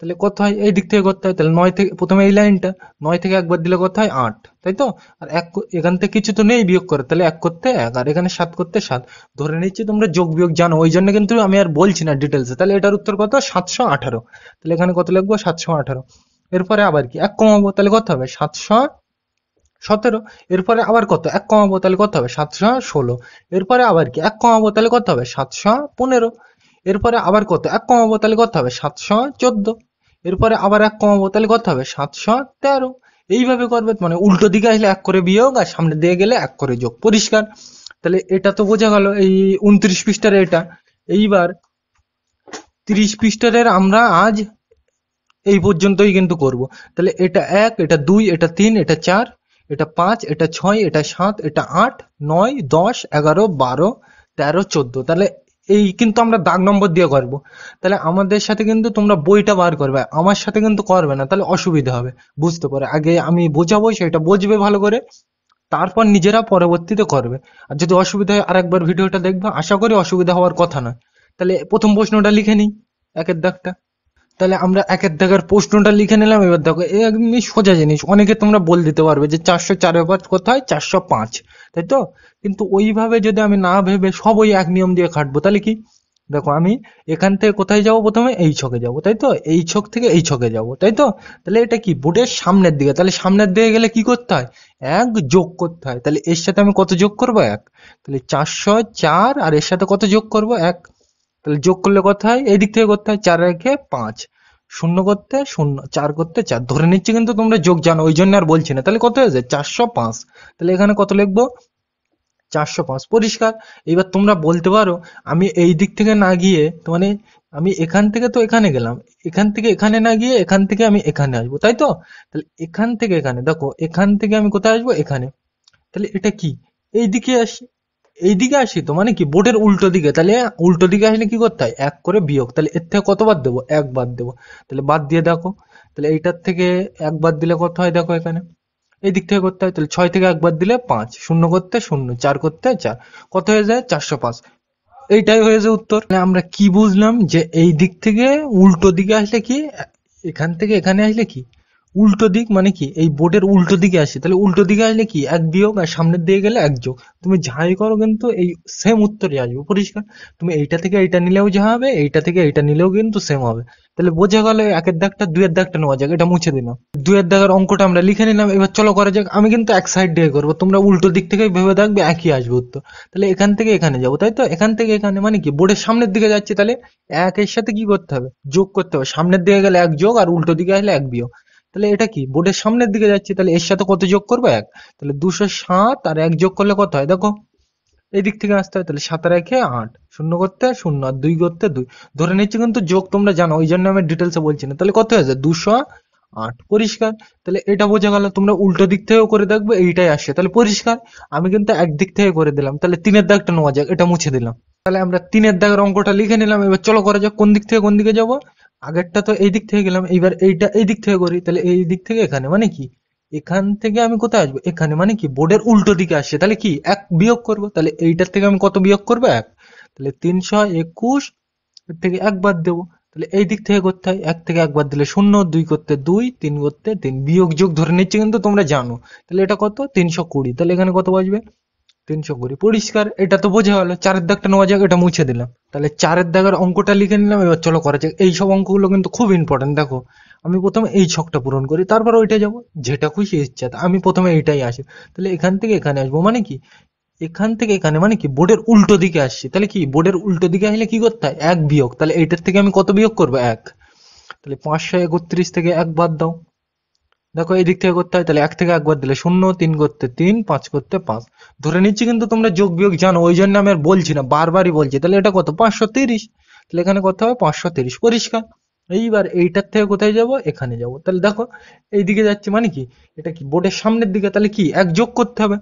তাহলে কত হয়, এই দিক থেকে করতে হয়, তাহলে 9 থেকে প্রথমে এই লাইনটা 9 থেকে একবার দিলে কত হয় 8, তাই তো। আর এক এখান থেকে কিছু তো নেই বিয়োগ করে, তাহলে এক করতে এক, আর এখানে 7 করতে 7। ধরে নিচ্ছি তোমরা যোগ বিয়োগ জানো, ওই জন্য কিন্তু আমি আর বলছি না ডিটেলসে। তাহলে এটার উত্তর কত, 718। তাহলে এখানে কত লিখবো, 718। এরপরে আবার কি এক কমাবো, তাহলে কত হবে 717। এরপরে আবার কত এক কমাবো, তাহলে কত হবে 716। এরপরে আবার কি এক কমাবো, তাহলে কত হবে 715। এরপরে আবার কত এক কমাবো, তাহলে কত হবে 714। এরপরে আবার এক কমাবো, তাহলে কত হবে 713। এইভাবে করবে, মানে উল্টো দিকে আসলে এক করে বিয়োগ আর সামনে দিয়ে গেলে এক করে যোগ, পরিষ্কার। তাহলে এটা তো বোঝা গেল এই 29 পৃষ্ঠার এটা। এইবার 30 পৃষ্ঠারের আমরা আজ এই পর্যন্তই কিন্তু করব। তাহলে এটা 1, এটা 2, এটা 3, এটা 4, এটা 5, এটা 6, এটা 7, এটা 8, 9, 10, 11, 12, 13, 14। তাহলে এই কিন্তু আমরা দাগ নম্বর দিয়ে করব। তাহলে আমাদের সাথে কিন্তু তোমরা বইটা বার করবে, আমার সাথে কিন্তু করবে না, তাহলে অসুবিধা হবে বুঝতে পারে। আগে আমি বোঝাবো, সেটা বুঝবে ভালো করে, তারপর নিজেরা পরবর্তীতে করবে। আর যদি অসুবিধা হয় আরেকবার ভিডিওটা দেখবে, আশা করি অসুবিধা হওয়ার কথা নয়। তাহলে প্রথম প্রশ্নটা লিখে নিই, একের দাগটা। তাহলে আমরা একের দাগের প্রশ্নটা লিখে নিলাম। এবার দেখো এই একদমই সোজা জিনিস, অনেকে তোমরা বল দিতে পারবে যে 404 এর কোথায় 405, তাই তো। কিন্তু ওইভাবে যদি আমি না ভেবে সব ওই এক নিয়ম দিয়ে খাটবো, তাহলে কি, দেখো আমি এখান থেকে কোথায় যাব, প্রথমে এই ছকে যাব, তাই তো, এই ছক থেকে এই ছকে যাব, তাই তো। তাহলে এটা কি বোর্ডের সামনের দিকে, তাহলে সামনের দিকে গেলে কি করতে হয়, এক যোগ করতে হয়। তাহলে এর সাথে আমি কত যোগ করবো, এক। তাহলে 404 আর এর সাথে কত যোগ করবো, এক। তাহলে যোগ করলে কত হয়, এই দিক থেকে করতে হয় 4 রেখে 5, শূন্য করতে শূন্য, 4 করতে 4। ধরে নিচ্ছি কিন্তু তোমরা যোগ জানো, ওই জন্য আর বলছি না। তাহলে কত হয়েছে 405। তাহলে এখানে কত লিখবো, 405, পরিষ্কার। এবার তোমরা বলতে পারো আমি এই দিক থেকে না গিয়ে, তো মানে আমি এখান থেকে তো এখানে গেলাম, এখান থেকে এখানে না গিয়ে এখান থেকে আমি এখানে আসবো, তাই তো। তাহলে এখান থেকে এখানে, দেখো এখান থেকে আমি কোথায় আসবো, এখানে। তাহলে এটা কি, এইদিকে আসি, এইদিকে আসি তো, মানে কি বোর্ডের উল্টো দিকে। তাহলে উল্টো দিকে আসলে কি করতে হয়, এক করে বিয়োগ। তাহলে এর থেকে কত বাদ দেবো, এক বাদ দেবো। তাহলে বাদ দিয়ে দেখো, তাহলে এইটার থেকে এক বাদ দিলে কত হয়, দেখো এখানে এই দিক থেকে করতে হয়। তাহলে 6 থেকে একবার দিলে 5, শূন্য করতে শূন্য, 4 করতে 4, কত হয়ে যায় 405। এইটাই হয়েছে উত্তর। তাহলে আমরা কি বুঝলাম, যে এই দিক থেকে উল্টো দিকে আসলে কি, এখান থেকে এখানে আসলে কি উল্টো দিক, মানে কি এই বোর্ডের উল্টো দিকে আসে। তাহলে উল্টো দিকে আসলে কি এক বিয়োগ, আর সামনের দিকে গেলে এক যোগ। তুমি যাই করো কিন্তু এই সেম উত্তরই আসবে, পরিষ্কার। তুমি এইটা থেকে এইটা নিলেও যা হবে, এইটা থেকে এইটা নিলেও কিন্তু সেম হবে। তাহলে বোঝা গেল একের দাগটা, দুইয়ের দাগটা নেওয়া যাক, এটা মুছে দিলাম। দুইয়ের দাগের অঙ্কটা আমরা লিখে নিলাম। এবার চলো করা যাক। আমি কিন্তু এক সাইড দিয়ে করবো, তোমরা উল্টো দিক থেকে ভেবে দেখবে একই আসবে উত্তর। তাহলে এখান থেকে এখানে যাবো, তাই তো, এখান থেকে এখানে, মানে কি বোর্ডের সামনের দিকে যাচ্ছি, তাহলে একের সাথে কি করতে হবে, যোগ করতে হবে। সামনের দিকে গেলে এক যোগ, আর উল্টো দিকে আসলে এক বিয়োগ। তাহলে এটা কি বোর্ডের সামনের দিকে যাচ্ছি, তাহলে এর সাথে কত যোগ করবো, এক। তাহলে 207 আর এক যোগ করলে কত হয়, দেখো এই দিক থেকে আসতে হয়। তাহলে 7 রেখে 8, শূন্য করতে শূন্য, আর 2 করতে 2। ধরে নিচ্ছি কিন্তু যোগ তোমরা জানো, ওই জন্য আমি ডিটেলসে বলছি না। তাহলে কত হয়েছে 208, পরিষ্কার। তাহলে এটা বোঝা গেল। তোমরা উল্টো দিক থেকেও করে দেখবে এইটাই আসছে, তাহলে পরিষ্কার। আমি কিন্তু একদিক থেকে করে দিলাম। তাহলে তিনের দাগটা নেওয়া যাক, এটা মুছে দিলাম। তাহলে আমরা তিনের দাগের অঙ্কটা লিখে নিলাম। এবার চলো করা যাক, কোন দিক থেকে কোন দিকে যাব। আগেরটা তো এই দিক থেকে গেলাম, এইবার এইটা এই দিক থেকে করি। তাহলে এই দিক থেকে এখানে, মানে কি এখান থেকে আমি কোথায় আসবো, এখানে, মানে কি বোর্ডের উল্টো দিকে আসছে। তাহলে কি এক বিয়োগ করব। তাহলে এইটার থেকে আমি কত বিয়োগ করবো, এক। তাহলে 321, এর থেকে এক বাদ দেবো। তাহলে এই দিক থেকে করতে হয়, এক থেকে একবার দিলে শূন্য, 2 করতে 2, 3 করতে 3, বিয়োগ যোগ ধরে নিচ্ছে কিন্তু তোমরা জানো। তাহলে এটা কত 320। তাহলে এখানে কত বসবে, 320, পরিষ্কার। এটা তো বোঝা গেল। চারের দাগটা নেওয়া যাক, এটা মুছে দিলাম। তাহলে চারের দাগের অঙ্কটা লিখে নিলাম। এবার চলো করা যাক। এইসব অঙ্কগুলো কিন্তু খুব ইম্পর্টেন্ট। দেখো আমি প্রথমে এই ছকটা পূরণ করি, তারপর ওইটা যাবো, যেটা খুশি ইচ্ছা। আমি প্রথমে এইটাই আসি। তাহলে এখান থেকে এখানে আসবো, মানে কি এখান থেকে এখানে, মানে কি বোর্ডের উল্টো দিকে আসছি। তাহলে কি বোর্ডের উল্টো দিকে আসলে কি করতে হয়, এক বিয়োগ। তাহলে এইটার থেকে আমি কত বিয়োগ করবো, এক। তাহলে 531 থেকে এক বাদ দাও। দেখো এই দিক থেকে করতে হয়। তাহলে এক থেকে একবার দিলে শূন্য, 3 করতে 3, 5 করতে 5। ধরে নিচ্ছি কিন্তু তোমরা যোগ বিয়োগ জানো, ওই জন্য আমি আর বলছি না, বারবারই বলছি। তাহলে এটা কত 530। তাহলে এখানে কত হবে 530, পরিষ্কার। এইবার এইটার থেকে কোথায় যাব, এখানে যাব। তাহলে দেখো এই দিকে যাচ্ছি, মানে কি এটা কি বোর্ডের সামনের দিকে। তাহলে কি এক যোগ করতে হবে,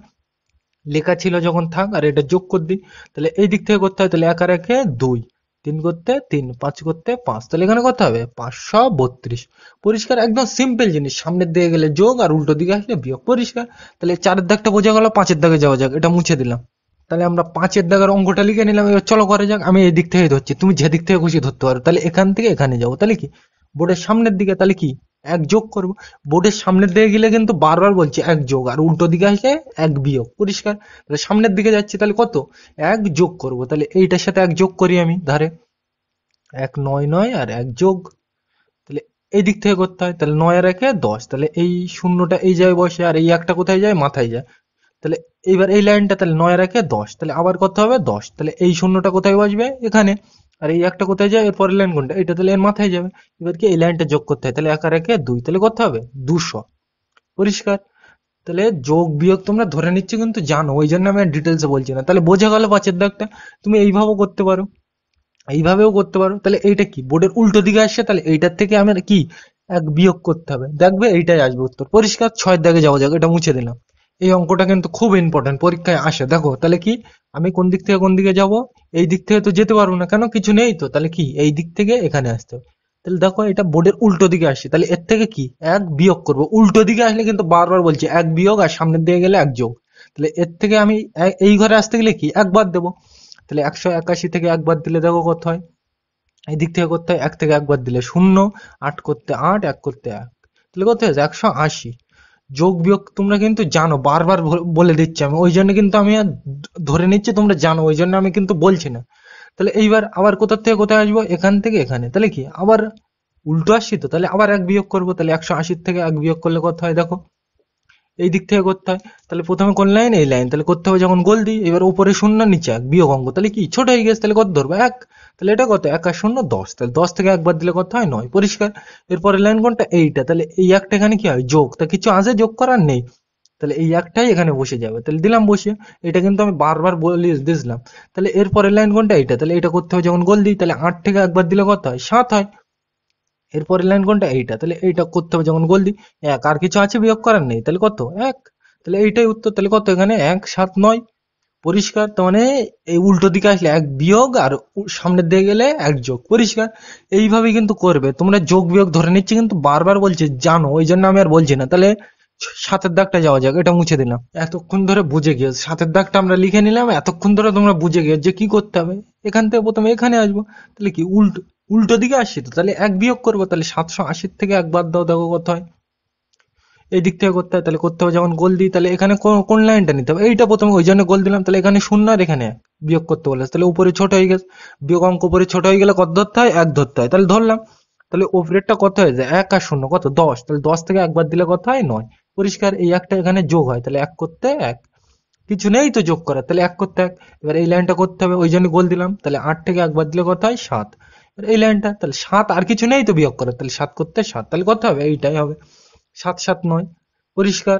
লেখা ছিল যখন থাক, আর এটা যোগ করে দিই। তাহলে এই দিক থেকে করতে হয়। তাহলে এক আর একে 2, তিন করতে তিন, পাঁচ করতে পাঁচ, তাহলে এখানে কত হবে 532। পরিষ্কার, একদম সিম্পল জিনিস, সামনের দিকে গেলে যোগ আর উল্টো দিকে আসলে বিয়োগ। পরিষ্কার। তাহলে চারের দাগটা বোঝা গেল, পাঁচের দাগে যাওয়া যাক, এটা মুছে দিলাম। তাহলে আমরা পাঁচের দাগের অঙ্কটা লিখে নিলাম। এবার চলো করে যাক, আমি এই দিক থেকে ধরছি, তুমি যে দিক থেকে খুশি ধরতে পারো। তাহলে এখান থেকে এখানে যাবো, তাহলে কি বোর্ডের সামনের দিকে, তাহলে কি এক যোগ করবো। বোর্ডের সামনের দিকে গেলে কিন্তু বারবার বলছি এক যোগ, আর উল্টো দিকে আসলে এক বিয়োগ। পরিষ্কার। তাহলে সামনের দিকে যাচ্ছি, তাহলে কত এক যোগ করব। তাহলে এইটার সাথে এক যোগ করি আমি ধারে, এক নয় নয় আর এক যোগ। তাহলে এই দিক থেকে করতে হয়, তাহলে নয় আর একে 10, তাহলে এই শূন্যটা এই জায়গায় বসে, আর এই একটা কোথায় যায় মাথায় যায়। তাহলে এইবার এই লাইনটা, তাহলে 9 আর একে 10, তাহলে আবার কত হবে 10, তাহলে এই শূন্যটা কোথায় বসবে এখানে, আর এই একটা কোথায় যায়, এরপরের লাইন কোনটা, এটা তাহলে এর মাথায় যাবে। এবার কি এই লাইনটা যোগ করতে হয়, তাহলে 1 আর একে 2, তাহলে কত হবে 200। পরিষ্কার। তাহলে যোগ বিয়োগ তোমরা ধরে নিচ্ছ কিন্তু জানো, ওই জন্য আমি ডিটেলসে বলছি না। তাহলে বোঝা গেল পাঁচের দাগটা। তুমি এইভাবেও করতে পারো, এইভাবেও করতে পারো। তাহলে এইটা কি বোর্ডের উল্টো দিকে আসছে, তাহলে এইটার থেকে আমার কি এক বিয়োগ করতে হবে, দেখবে এইটাই আসবে উত্তর। পরিষ্কার। ছয়ের দাগে যাওয়া যাক, এটা মুছে দিলাম। এই অঙ্কটা কিন্তু খুব ইম্পর্টেন্ট, পরীক্ষায় আসে। দেখো তাহলে কি আমি কোন দিক থেকে কোন দিকে যাব, এই দিক থেকে তো যেতে পারবো না, কেন কিছু নেই তো, তাহলে কি এই দিক থেকে এখানে আসতে হবে। তাহলে দেখো এটা বোর্ডের উল্টো দিকে আসছে, তাহলে এর থেকে কি এক বিয়োগ করব। উল্টো দিকে আসলে কিন্তু বারবার বলছি এক বিয়োগ, আর সামনের দিকে গেলে এক যোগ। তাহলে এর থেকে আমি এই ঘরে আসতে গেলে কি একবার দেবো। তাহলে 181 থেকে একবার দিলে দেখো কত হয়, এই দিক থেকে করতে হয় এক থেকে একবার দিলে শূন্য, আট করতে আট, এক করতে এক, তাহলে কত হয়েছে 180। যোগ বিয়োগ তোমরা কিন্তু জানো, বারবার বলে দিচ্ছি আমি, ওই জন্য কিন্তু আমি আর ধরে নিচ্ছি তোমরা জানো, ওই জন্য আমি কিন্তু বলছি না। তাহলে এইবার আবার কোথা থেকে কোথায় আসবো, এখান থেকে এখানে, তাহলে কি আবার উল্টো আসছি তো, তাহলে আবার এক বিয়োগ করবো। তাহলে 180 থেকে এক বিয়োগ করলে কত হয় দেখো, এই দিক থেকে করতে হয়। তাহলে প্রথমে কোন লাইন, এই লাইন, তাহলে করতে হবে যখন গোল দিই, এবার উপরে শূন্য নিচে এক বিয়োগ অঙ্ক, তাহলে কি ছোট হয়ে গেছে, তাহলে কত ধরবো এক। তাহলে এটা কত, এক আর শূন্য 10, তাহলে 10 থেকে একবার দিলে কত হয় 9। পরিষ্কার। এরপরে লাইন কোনটা, এইটা, তাহলে এই একটা এখানে কি হয় যোগ, তা কিছু আছে যোগ করার নেই, তাহলে এই একটাই এখানে বসে যাবে, তাহলে দিলাম বসিয়ে। এটা কিন্তু আমি বারবার বলে দিয়েছিলাম। তাহলে এরপরের লাইন কোনটা, এইটা, তাহলে এটা করতে হবে যখন গোল দিই, তাহলে 8 থেকে একবার দিলে কত হয় 7 হয়। এরপরের লাইন কোনটা, এইটা, তাহলে এইটা করতে হবে যখন গোল দিই, এক, আর কিছু আছে বিয়োগ করার নেই, তাহলে কত এক। তাহলে এইটাই উত্তর, তাহলে কত এখানে 179। পরিষ্কার। তার মানে এই উল্টো দিকে আসলে এক বিয়োগ, আর সামনের দিকে গেলে এক যোগ। পরিষ্কার। এইভাবে কিন্তু করবে তোমরা, যোগ বিয়োগ ধরে নিচ্ছে কিন্তু বারবার বলছে জানো, ওই জন্য আমি আর বলছি না। তাহলে সাতের দাগটা যাওয়া যাক, এটা মুছে দিলাম। এতক্ষণ ধরে বুঝে গিয়েছে, সাতের দাগটা আমরা লিখে নিলাম, এতক্ষণ ধরে তোমরা বুঝে গিয়েছো যে কি করতে হবে। এখান থেকে প্রথমে এখানে আসবো, তাহলে কি উল্টো উল্টো দিকে আসছি তো, তাহলে এক বিয়োগ করবো। তাহলে 780 থেকে এক বাদ দাও, দেখো কত হয়। এই দিক থেকে করতে হয়, তাহলে করতে হবে যখন গোল দিই, তাহলে এখানে কোন লাইনটা নিতে হবে, এইটা প্রথমে, ওই জন্য গোল দিলাম। তাহলে এখানে শূন্য আর এখানে এক, বিয়োগ করতে বলেছে, তাহলে উপরে ছোট হয়ে গেছে। বিয়োগ অঙ্ক উপরে ছোট হয়ে গেলে কত ধরতে হয়, এক ধরতে হয়, তাহলে ধরলাম। তাহলে ওপরেরটা কত হয়ে যায়, এক আর শূন্য কত 10, তাহলে 10 থেকে একবার দিলে কত হয় 9। পরিষ্কার। এই একটা এখানে যোগ হয়, তাহলে এক করতে এক, কিছু নেই তো যোগ করার, তাহলে এক করতে এক। এবার এই লাইনটা করতে হবে, ওই জন্য গোল দিলাম। তাহলে 8 থেকে একবার দিলে কত হয় 7। এবার এই লাইনটা, তাহলে 7, আর কিছু নেই তো বিয়োগ করার, তাহলে 7 করতে 7, তাহলে কত হবে এইটাই হবে 779। পরিষ্কার।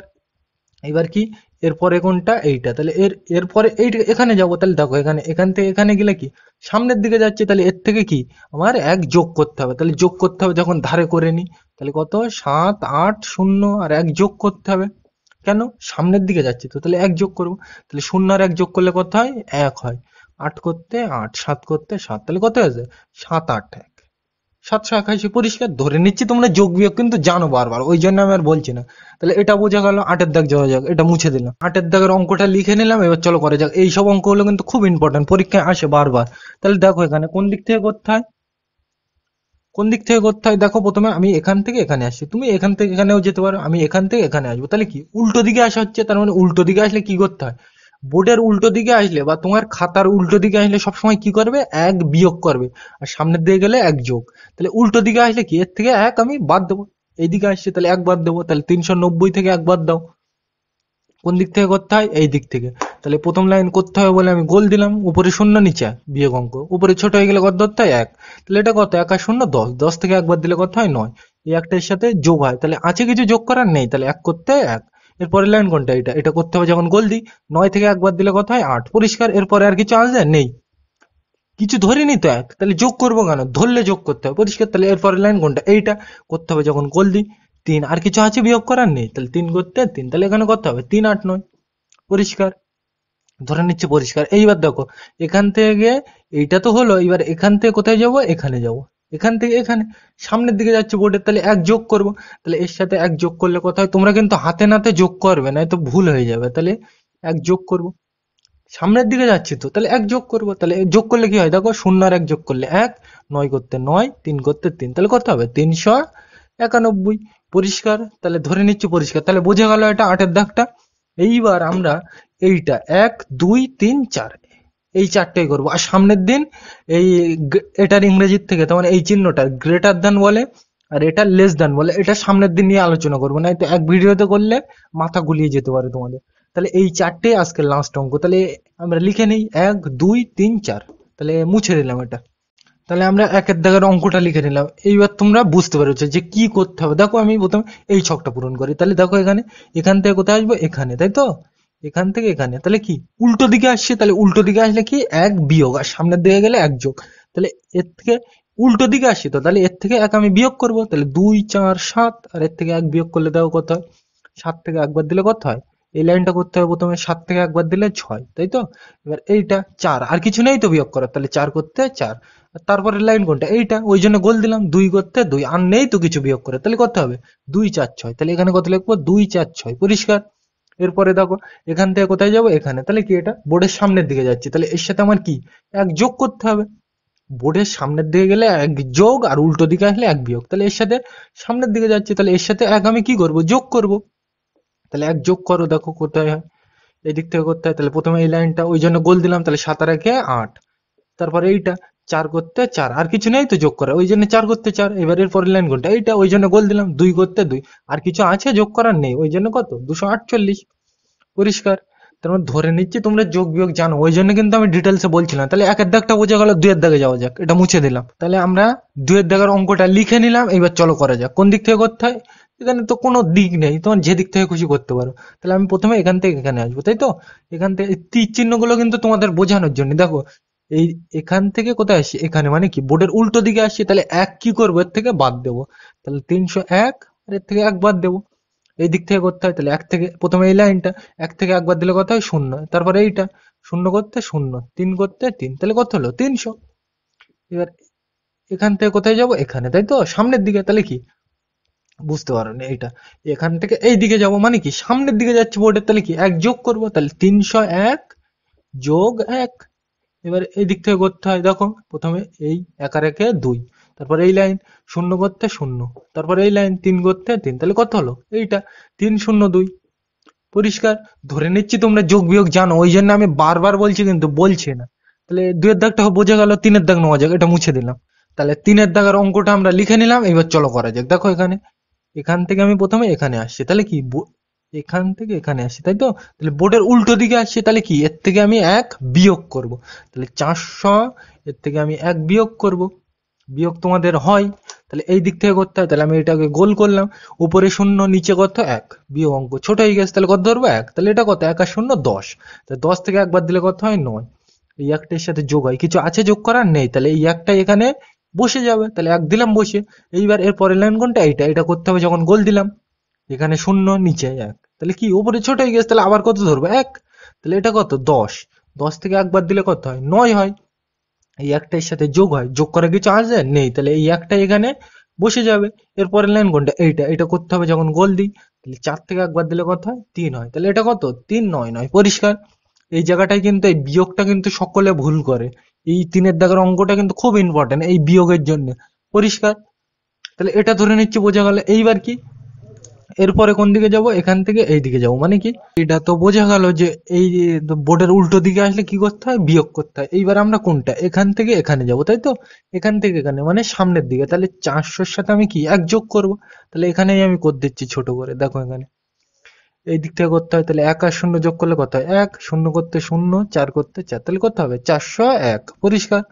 এবার কি এরপরে কোনটা, এইটা, তাহলে এরপরে এইটা এখানে যাবো, তাহলে দেখো এখানে, এখান থেকে এখানে গেলে কি সামনের দিকে যাচ্ছে, তাহলে এর থেকে কি আমার এক যোগ করতে হবে। তাহলে যোগ করতে হবে যখন ধারে করে নি, তাহলে কত 7 8 0 আর এক যোগ করতে হবে, কেন সামনের দিকে যাচ্ছে তো, তাহলে এক যোগ করবো। তাহলে শূন্য আর এক যোগ করলে কত হয় এক হয়। 8 করতে 8, 7 করতে 7, তাহলে কত হয়েছে 7 8 1, 781। পরিষ্কার। ধরে নিচ্ছি তোমরা যোগ বিয়োগ কিন্তু জানো বারবার, ওই জন্য আমি আর বলছি না। তাহলে এটা বোঝা গেল। আটের দাগ যাওয়া যাক, এটা মুছে দিলাম। আটের দাগের অঙ্কটা লিখে নিলাম, এবার চলো করে যাক। এইসব অঙ্কগুলো কিন্তু খুব ইম্পর্টেন্ট, পরীক্ষায় আসে বারবার। তাহলে দেখো এখানে কোন দিক থেকে করতে হয়, কোন দিক থেকে করতে হয় দেখো। প্রথমে আমি এখান থেকে এখানে আসছি, তুমি এখান থেকে এখানেও যেতে পারো, আমি এখান থেকে এখানে আসবো, তাহলে কি উল্টো দিকে আসা হচ্ছে। তার মানে উল্টো দিকে আসলে কি করতে হয়, বোর্ডের উল্টো দিকে আসলে বা তোমার খাতার উল্টো দিকে আসলে সবসময় কি করবে, এক বিয়োগ করবে, আর সামনের দিকে গেলে এক যোগ। তাহলে উল্টো দিকে আসলে কি এর থেকে এক আমি বাদ দেবো, এইদিকে আসছে তাহলে এক বাদ দেবো, তাহলে 390 থেকে এক বাদ দাও। কোন দিক থেকে করতে হয়, এই দিক থেকে। তাহলে প্রথম লাইন করতে হবে বলে আমি গোল দিলাম, উপরে শূন্য নিচে এক, বিয়োগ অঙ্ক, উপরে ছোট হয়ে গেলে কত ধরতে হয় এক। তাহলে এটা কত, এক আর শূন্য 10, 10 থেকে একবার দিলে কত হয় 9। এই একটার সাথে যোগ হয়, তাহলে আছে কিছু যোগ করার নেই, তাহলে এক করতে এক। এরপরের লাইন কোনটা, এটা, এটা করতে হবে যখন গোল দিই, 9 থেকে একবার দিলে কত হয় 8। পরিষ্কার। এরপরে আর কিছু আসবে নেই, কিছু ধরিনি তো এক, তাহলে যোগ করবো কেন, ধরলে যোগ করতে হবে। পরিষ্কার। তাহলে এরপরের লাইন কোনটা, এইটা, করতে হবে যখন গোল দিই, 3, আর কিছু আছে বিয়োগ করার নেই, তাহলে 3 করতে 3, তাহলে এখানে করতে হবে 3 8 9। পরিষ্কার। ধরে নিচ্ছে পরিষ্কার। এইবার দেখো এখান থেকে এইটা তো হলো, এবার এখান থেকে কোথায় যাব, এখানে যাব, এখান থেকে এখানে সামনের দিকে যাচ্ছে বোর্ডের, তাহলে এক যোগ করব। তাহলে এর সাথে এক যোগ করলে কথা হয়, তোমরা কিন্তু হাতে নাতে যোগ করবে না, তো ভুল হয়ে যাবে। তাহলে এক যোগ করব, সামনের দিকে যাচ্ছি তো, তাহলে এক যোগ করব। তাহলে যোগ করলে কি হয় দেখো, শূন্য আর এক যোগ করলে এক, নয় করতে নয়, তিন করতে তিন, তাহলে কত হবে 391। পরিষ্কার, তাহলে ধরে নিচ্ছি পরিষ্কার। তাহলে বোঝা গেল এটা আটের দাগটা। এইবার আমরা এইটা 1 2 3 4 এই চারটাই করবো। আর সামনের দিন এই এটার ইংরেজির থেকে তোমার এই চিহ্নটা গ্রেটার দ্যান বলে, আর এটা লেস দ্যান বলে, এটা সামনের দিন নিয়ে আলোচনা করবো, না তো এক ভিডিওতে করলে মাথা গুলিয়ে যেতে পারে তোমাদের। তাহলে এই চারটে আজকে লাস্ট অঙ্ক। তাহলে আমরা লিখে নিই 1 2 3 4, তাহলে মুছে দিলাম এটা। তাহলে আমরা একের দাগের অঙ্কটা লিখে নিলাম। এইবার তোমরা বুঝতে পেরেছো যে কি করতে হবে। দেখো আমি প্রথমে এই ছকটা পূরণ করি। তাহলে দেখো এখানে, এখান থেকে কোথায় আসবো, এখানে, তাই তো? এখান থেকে এখানে, তাহলে কি উল্টো দিকে আসছে, তাহলে উল্টো দিকে আসলে কি এক বিয়োগ, আর সামনের দিকে গেলে এক যোগ। তাহলে এর থেকে উল্টো দিকে আসছি তো, তাহলে এর থেকে এক আমি বিয়োগ করব। তাহলে 2 4 7, আর এর থেকে এক বিয়োগ করলে দেখো কত হয়, 7 থেকে একবার দিলে কত হয়, এই লাইনটা করতে হবে প্রথমে, 7 থেকে একবার দিলে 6, তাই তো? এবার এইটা 4, আর কিছু নেই তো বিয়োগ করার, তাহলে 4 করতে 4। আর তারপরের লাইন কোনটা, এইটা, ওই জন্য গোল দিলাম, 2 করতে 2, আর নেই তো কিছু বিয়োগ করে, তাহলে কত হবে 2 4 6। তাহলে এখানে কত লিখবো, 2 4 6, পরিষ্কার। এরপরে দেখো এখান থেকে কোথায় যাবো, এখানে, তাহলে কি এটা বোর্ডের সামনের দিকে যাচ্ছে, তাহলে এর সাথে আমার কি এক যোগ করতে হবে। বোর্ডের সামনের দিকে গেলে এক যোগ, আর উল্টো দিকে আসলে এক বিয়োগ। তাহলে এর সাথে সামনের দিকে যাচ্ছে, তাহলে এর সাথে এক আমি কি করব, যোগ করব। তাহলে এক যোগ করো, দেখো কোথায় হয়, এই দিক থেকে করতে হয়। তাহলে প্রথমে এই লাইনটা, ওই জন্য গোল দিলাম, তাহলে 7 আর 1 8। তারপরে এইটা 4 করতে 4, আর কিছু নেই তো যোগ করা, ওই জন্য 4 করতে 4। এবার এর পরের লাইন কোনটা, এইটা, ওই জন্য গোল দিলাম, 2 করতে 2, আর কিছু আছে যোগ করার নেই, ওই জন্য কত 248, পরিষ্কার। তার মানে ধরে নিচ্ছি তোমরা যোগ বিয়োগ জানো, ওই জন্য কিন্তু আমি ডিটেলসে বলছিলাম। তাহলে একের দাগটা বোঝা গেল, দুইয়ের দাগে যাওয়া যাক, এটা মুছে দিলাম। তাহলে আমরা দুইয়ের দাগের অঙ্কটা লিখে নিলাম। এবার চলো করা যাক, কোন দিক থেকে করতে হয়। এখানে তো কোনো দিক নেই, তোমার যে দিক থেকে খুশি করতে পারো। তাহলে আমি প্রথমে এখান থেকে এখানে আসবো, তাই তো? এখান থেকে এই তীর চিহ্নগুলো কিন্তু তোমাদের বোঝানোর জন্য, দেখো এই এখান থেকে কোথায় আসছি, এখানে, মানে কি বোর্ডের উল্টো দিকে আসছি, তাহলে এক কি করবো, এর থেকে বাদ দেবো। তাহলে 301, আর এর থেকে এক বাদ দেবো। এই দিক থেকে করতে হয়, তাহলে এক থেকে প্রথমে এই লাইনটা, এক থেকে একবার দিলে কত হয়, শূন্য। তারপরে এইটা শূন্য করতে শূন্য, তিন করতে তিন, তাহলে কত হলো 300। এবার এখান থেকে কোথায় যাব, এখানে, তাই তো? সামনের দিকে, তাহলে কি বুঝতে পারোনি এইটা, এখান থেকে এই দিকে যাব, মানে কি সামনের দিকে যাচ্ছে বোর্ডের, তাহলে কি এক যোগ করবো, তাহলে 301 যোগ 1। এবার এই দিক থেকে করতে হয়, দেখো প্রথমে এই এক আর একে 2, তারপর এই লাইন শূন্য করতে শূন্য, তারপর এই লাইন 3 করতে 3, তাহলে কত হলো এইটা 302, পরিষ্কার। ধরে নিচ্ছি তোমরা যোগ বিয়োগ জানো, ওই জন্য আমি বারবার বলছি, কিন্তু বলছি না। তাহলে দুইয়ের দাগটা বোঝা গেল, তিনের দাগ নেওয়া যাক, এটা মুছে দিলাম। তাহলে তিনের দাগের অঙ্কটা আমরা লিখে নিলাম। এবার চলো করা যাক। দেখো এখানে, এখান থেকে আমি প্রথমে এখানে আসছি, তাহলে কি এখান থেকে এখানে আসছি, তাই তো? তাহলে বোর্ডের উল্টো দিকে আসছি, তাহলে কি এর থেকে আমি এক বিয়োগ করব। তাহলে 400, এর থেকে আমি এক বিয়োগ করব। বিয়োগ তোমাদের হয়, তাহলে এই দিক থেকে করতে হয়। তাহলে আমি এটাকে গোল করলাম, উপরে শূন্য, নিচে কত এক, বিয়োগ অঙ্ক ছোট হয়ে গেছে, তাহলে কত ধরবো এক। তাহলে এটা কত, এক আর শূন্য 10, তাহলে 10 থেকে একবার দিলে কত হয় 9। এই একটার সাথে যোগ হয়, কিছু আছে যোগ করার নেই, তাহলে এই একটা এখানে বসে যাবে, তাহলে এক দিলাম বসে। এইবার এর পরের লাইন কোনটা, এইটা, এটা করতে হবে যখন গোল দিলাম, এখানে শূন্য, নিচে এক, তাহলে কি উপরে ছোট হয়ে গেছে, তাহলে আবার কত ধরবো এক। তাহলে এটা কত 10, 10 থেকে একবার দিলে কত হয় 9 হয়। এই একটার সাথে যোগ হয়, যোগ করা কিছু আছে নেই, তাহলে এই একটা এখানে বসে যাবে। এরপরের লাইন কোনটা, এইটা, এটা করতে হবে যখন গোল দিই, তাহলে 4 থেকে একবার দিলে কত হয় 3 হয়, তাহলে এটা কত 399, পরিষ্কার। এই জায়গাটায় কিন্তু এই বিয়োগটা কিন্তু সকলে ভুল করে, এই তিনের দাগের অঙ্কটা কিন্তু খুব ইম্পর্টেন্ট এই বিয়োগের জন্য, পরিষ্কার। তাহলে এটা ধরে নিচ্ছি বোঝা গেল। এইবার কি, এরপরে কোন দিকে যাব, এখান থেকে এই দিকে যাব, মানে কি এটা তো বোঝা গেল যে এই বোর্ডের উল্টো দিকে আসলে কি করতে হয়, বিয়োগ করতে হয়। এইবার আমরা কোনটা, এখান থেকে এখানে যাব, তাই তো? এখান থেকে এখানে মানে সামনের দিকে, তাহলে 400-র সাথে আমি কি এক যোগ করব। তাহলে এখানেই আমি করে দিচ্ছি ছোট করে, দেখো এখানে এই দিক থেকে করতে হয়। তাহলে এক আর শূন্য যোগ করলে কত হয় এক, শূন্য করতে শূন্য, 4 করতে 4, তাহলে কত হবে 401, পরিষ্কার।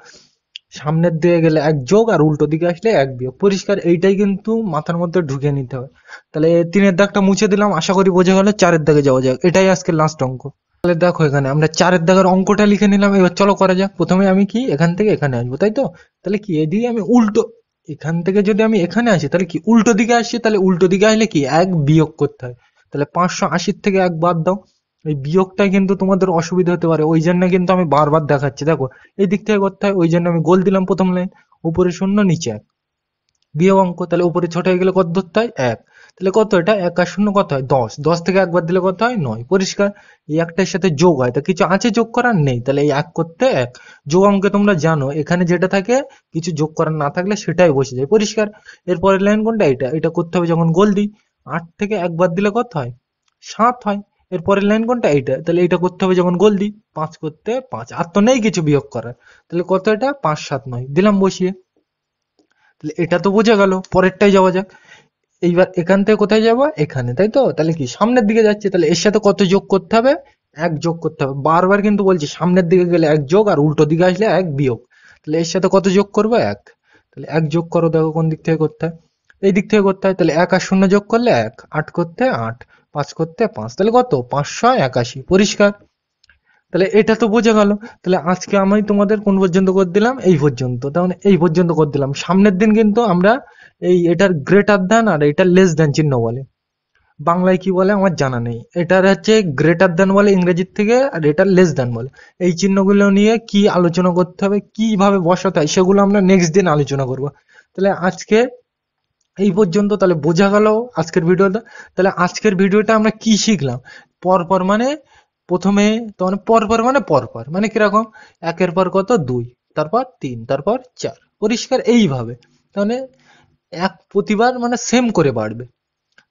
সামনের দিকে গেলে এক যোগ, আর উল্টো দিকে আসলে এক বিয়োগ, পরিষ্কার। এইটাই কিন্তু মাথার মধ্যে ঢুকিয়ে নিতে হবে। তাহলে তিনের দাগটা মুছে দিলাম, আশা করি বোঝা গেল। চারের দাগে যাওয়া যাক, এটাই আজকে লাস্ট অঙ্ক। তাহলে দেখো এখানে আমরা চারের দাগের অঙ্কটা লিখে নিলাম। এবার চলো করা যাক। প্রথমে আমি কি এখান থেকে এখানে আসবো, তাই তো? তাহলে কি এদিকে আমি উল্টো, এখান থেকে যদি আমি এখানে আসি, তাহলে কি উল্টো দিকে আসছি, তাহলে উল্টো দিকে আসলে কি এক বিয়োগ করতে হয়। তাহলে 580 থেকে এক বাদ দাও, এই বিয়োগটাই কিন্তু তোমাদের অসুবিধা হতে পারে, ওই জন্য কিন্তু আমি বারবার দেখাচ্ছি। দেখো এই দিক থেকে করতে হয়, ওই জন্য আমি গোল দিলাম প্রথম লাইন, উপরে শূন্য নিচে এক, বিয়োগ অঙ্ক, তাহলে উপরে ছোট হয়ে গেলে কত ধরতে হয়, এক। তাহলে কত, এটা এক আর শূন্য কত হয়, 10, 10 থেকে একবার দিলে কত হয়, 9। পরিষ্কার। এই একটার সাথে যোগ হয়, তা কিছু আছে যোগ করার, নেই, তাহলে এই এক করতে এক। যোগ অঙ্কে তোমরা জানো এখানে যেটা থাকে, কিছু যোগ করার না থাকলে সেটাই বসে যায়। পরিষ্কার। এরপরের লাইন কোনটা, এটা এটা করতে হবে যখন গোল দিই, 8 থেকে একবার দিলে কত হয়, 7 হয়। এরপরের লাইন কোনটা, এইটা, তাহলে এটা করতে হবে যখন গোল দিই, 5 করতে 5, আর তো নেই কিছু বিয়োগ করার, তাহলে কত, এটা 5 7 9 দিলাম বসিয়ে। তাহলে এটা তো বোঝা গেল, পরেরটাই যাওয়া যাক। এইবার এখান থেকে কোথায় যাবো, এখানে, তাই তো? তাহলে কি সামনের দিকে যাচ্ছে, তাহলে এর সাথে কত যোগ করতে হবে, এক যোগ করতে হবে। বারবার কিন্তু বলছি সামনের দিকে গেলে এক যোগ, আর উল্টো দিকে আসলে এক বিয়োগ। তাহলে এর সাথে কত যোগ করবো, এক। তাহলে এক যোগ করো, দেখো কোন দিক থেকে করতে হয়, এই দিক থেকে করতে হয়। তাহলে এক আর শূন্য যোগ করলে এক, 8 করতে 8, 5 করতে 5, তাহলে কত, 581। পরিষ্কার। তাহলে এটা তো বোঝা গেল। তাহলে আজকে আমি তোমাদের কোন পর্যন্ত করে দিলাম, এই পর্যন্ত, তার মানে এই পর্যন্ত করে দিলাম। সামনের দিন কিন্তু আমরা এই এটার গ্রেটার দ্যান আর এটার লেস দ্যান চিহ্ন বলে, বাংলায় কি বলে আমার জানা নেই। এটার হচ্ছে গ্রেটার দ্যান বলে ইংরেজির থেকে, আর এটার লেস দ্যান বলে। এই চিহ্নগুলো নিয়ে কি আলোচনা করতে হবে, কিভাবে বসাতে হয়, সেগুলো আমরা নেক্সট দিন আলোচনা করব। তাহলে আজকে এই পর্যন্ত, তাহলে বোঝা গেল আজকের ভিডিওটা। তাহলে আজকের ভিডিওটা আমরা কি শিখলাম, পরপর মানে প্রথমে, তো মানে পরপর মানে পরপর মানে কিরকম, একের পর কত, 2, তারপর 3, তারপর 4। পরিষ্কার। এইভাবে তাহলে এক প্রতিবার মানে সেম করে বাড়বে।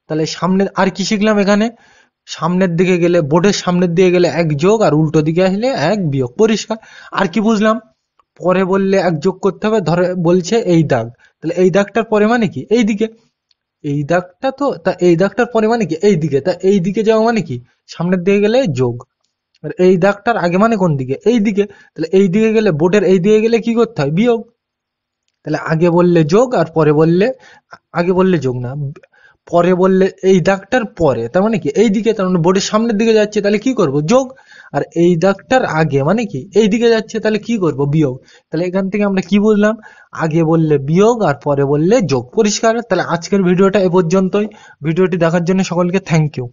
তাহলে সামনে আর কি শিখলাম এখানে, সামনের দিকে গেলে, বোর্ডের সামনের দিকে গেলে এক যোগ, আর উল্টো দিকে আসলে এক বিয়োগ। পরিষ্কার। আর কি বুঝলাম, পরে বললে এক যোগ করতে হবে, ধরে বলছে এই দাগ, তাহলে এই দাগটার পরে মানে কি, এই দিকে, এই দাগটা তো, তা এই দাগটার পরে মানে কি, এই দিকে, তা এই দিকে যাওয়া মানে কি, সামনের দিকে গেলে যোগ, আর এই দাগটার আগে মানে কোন দিকে, এই দিকে, তাহলে এই দিকে গেলে, বোর্ডের এই দিকে গেলে কি করতে হয়, বিয়োগ। তাহলে আগে বললে যোগ, আর পরে বললে, আগে বললে যোগ না, পরে বললে এই দাগটার পরে, তার মানে কি এই দিকে, তার মানে বোর্ডের সামনের দিকে যাচ্ছে, তাহলে কি করব, যোগ। আর এই দাগটার আগে মানে কি, এই দিকে যাচ্ছে, তাহলে কি করব, বিয়োগ। তাহলে এখান থেকে আমরা কি বুঝলাম, আগে বললে বিয়োগ আর পরে বললে যোগ। পরিষ্কার। তাহলে আজকের ভিডিওটা এ পর্যন্তই। ভিডিওটি দেখার জন্য সকলকে থ্যাংক ইউ।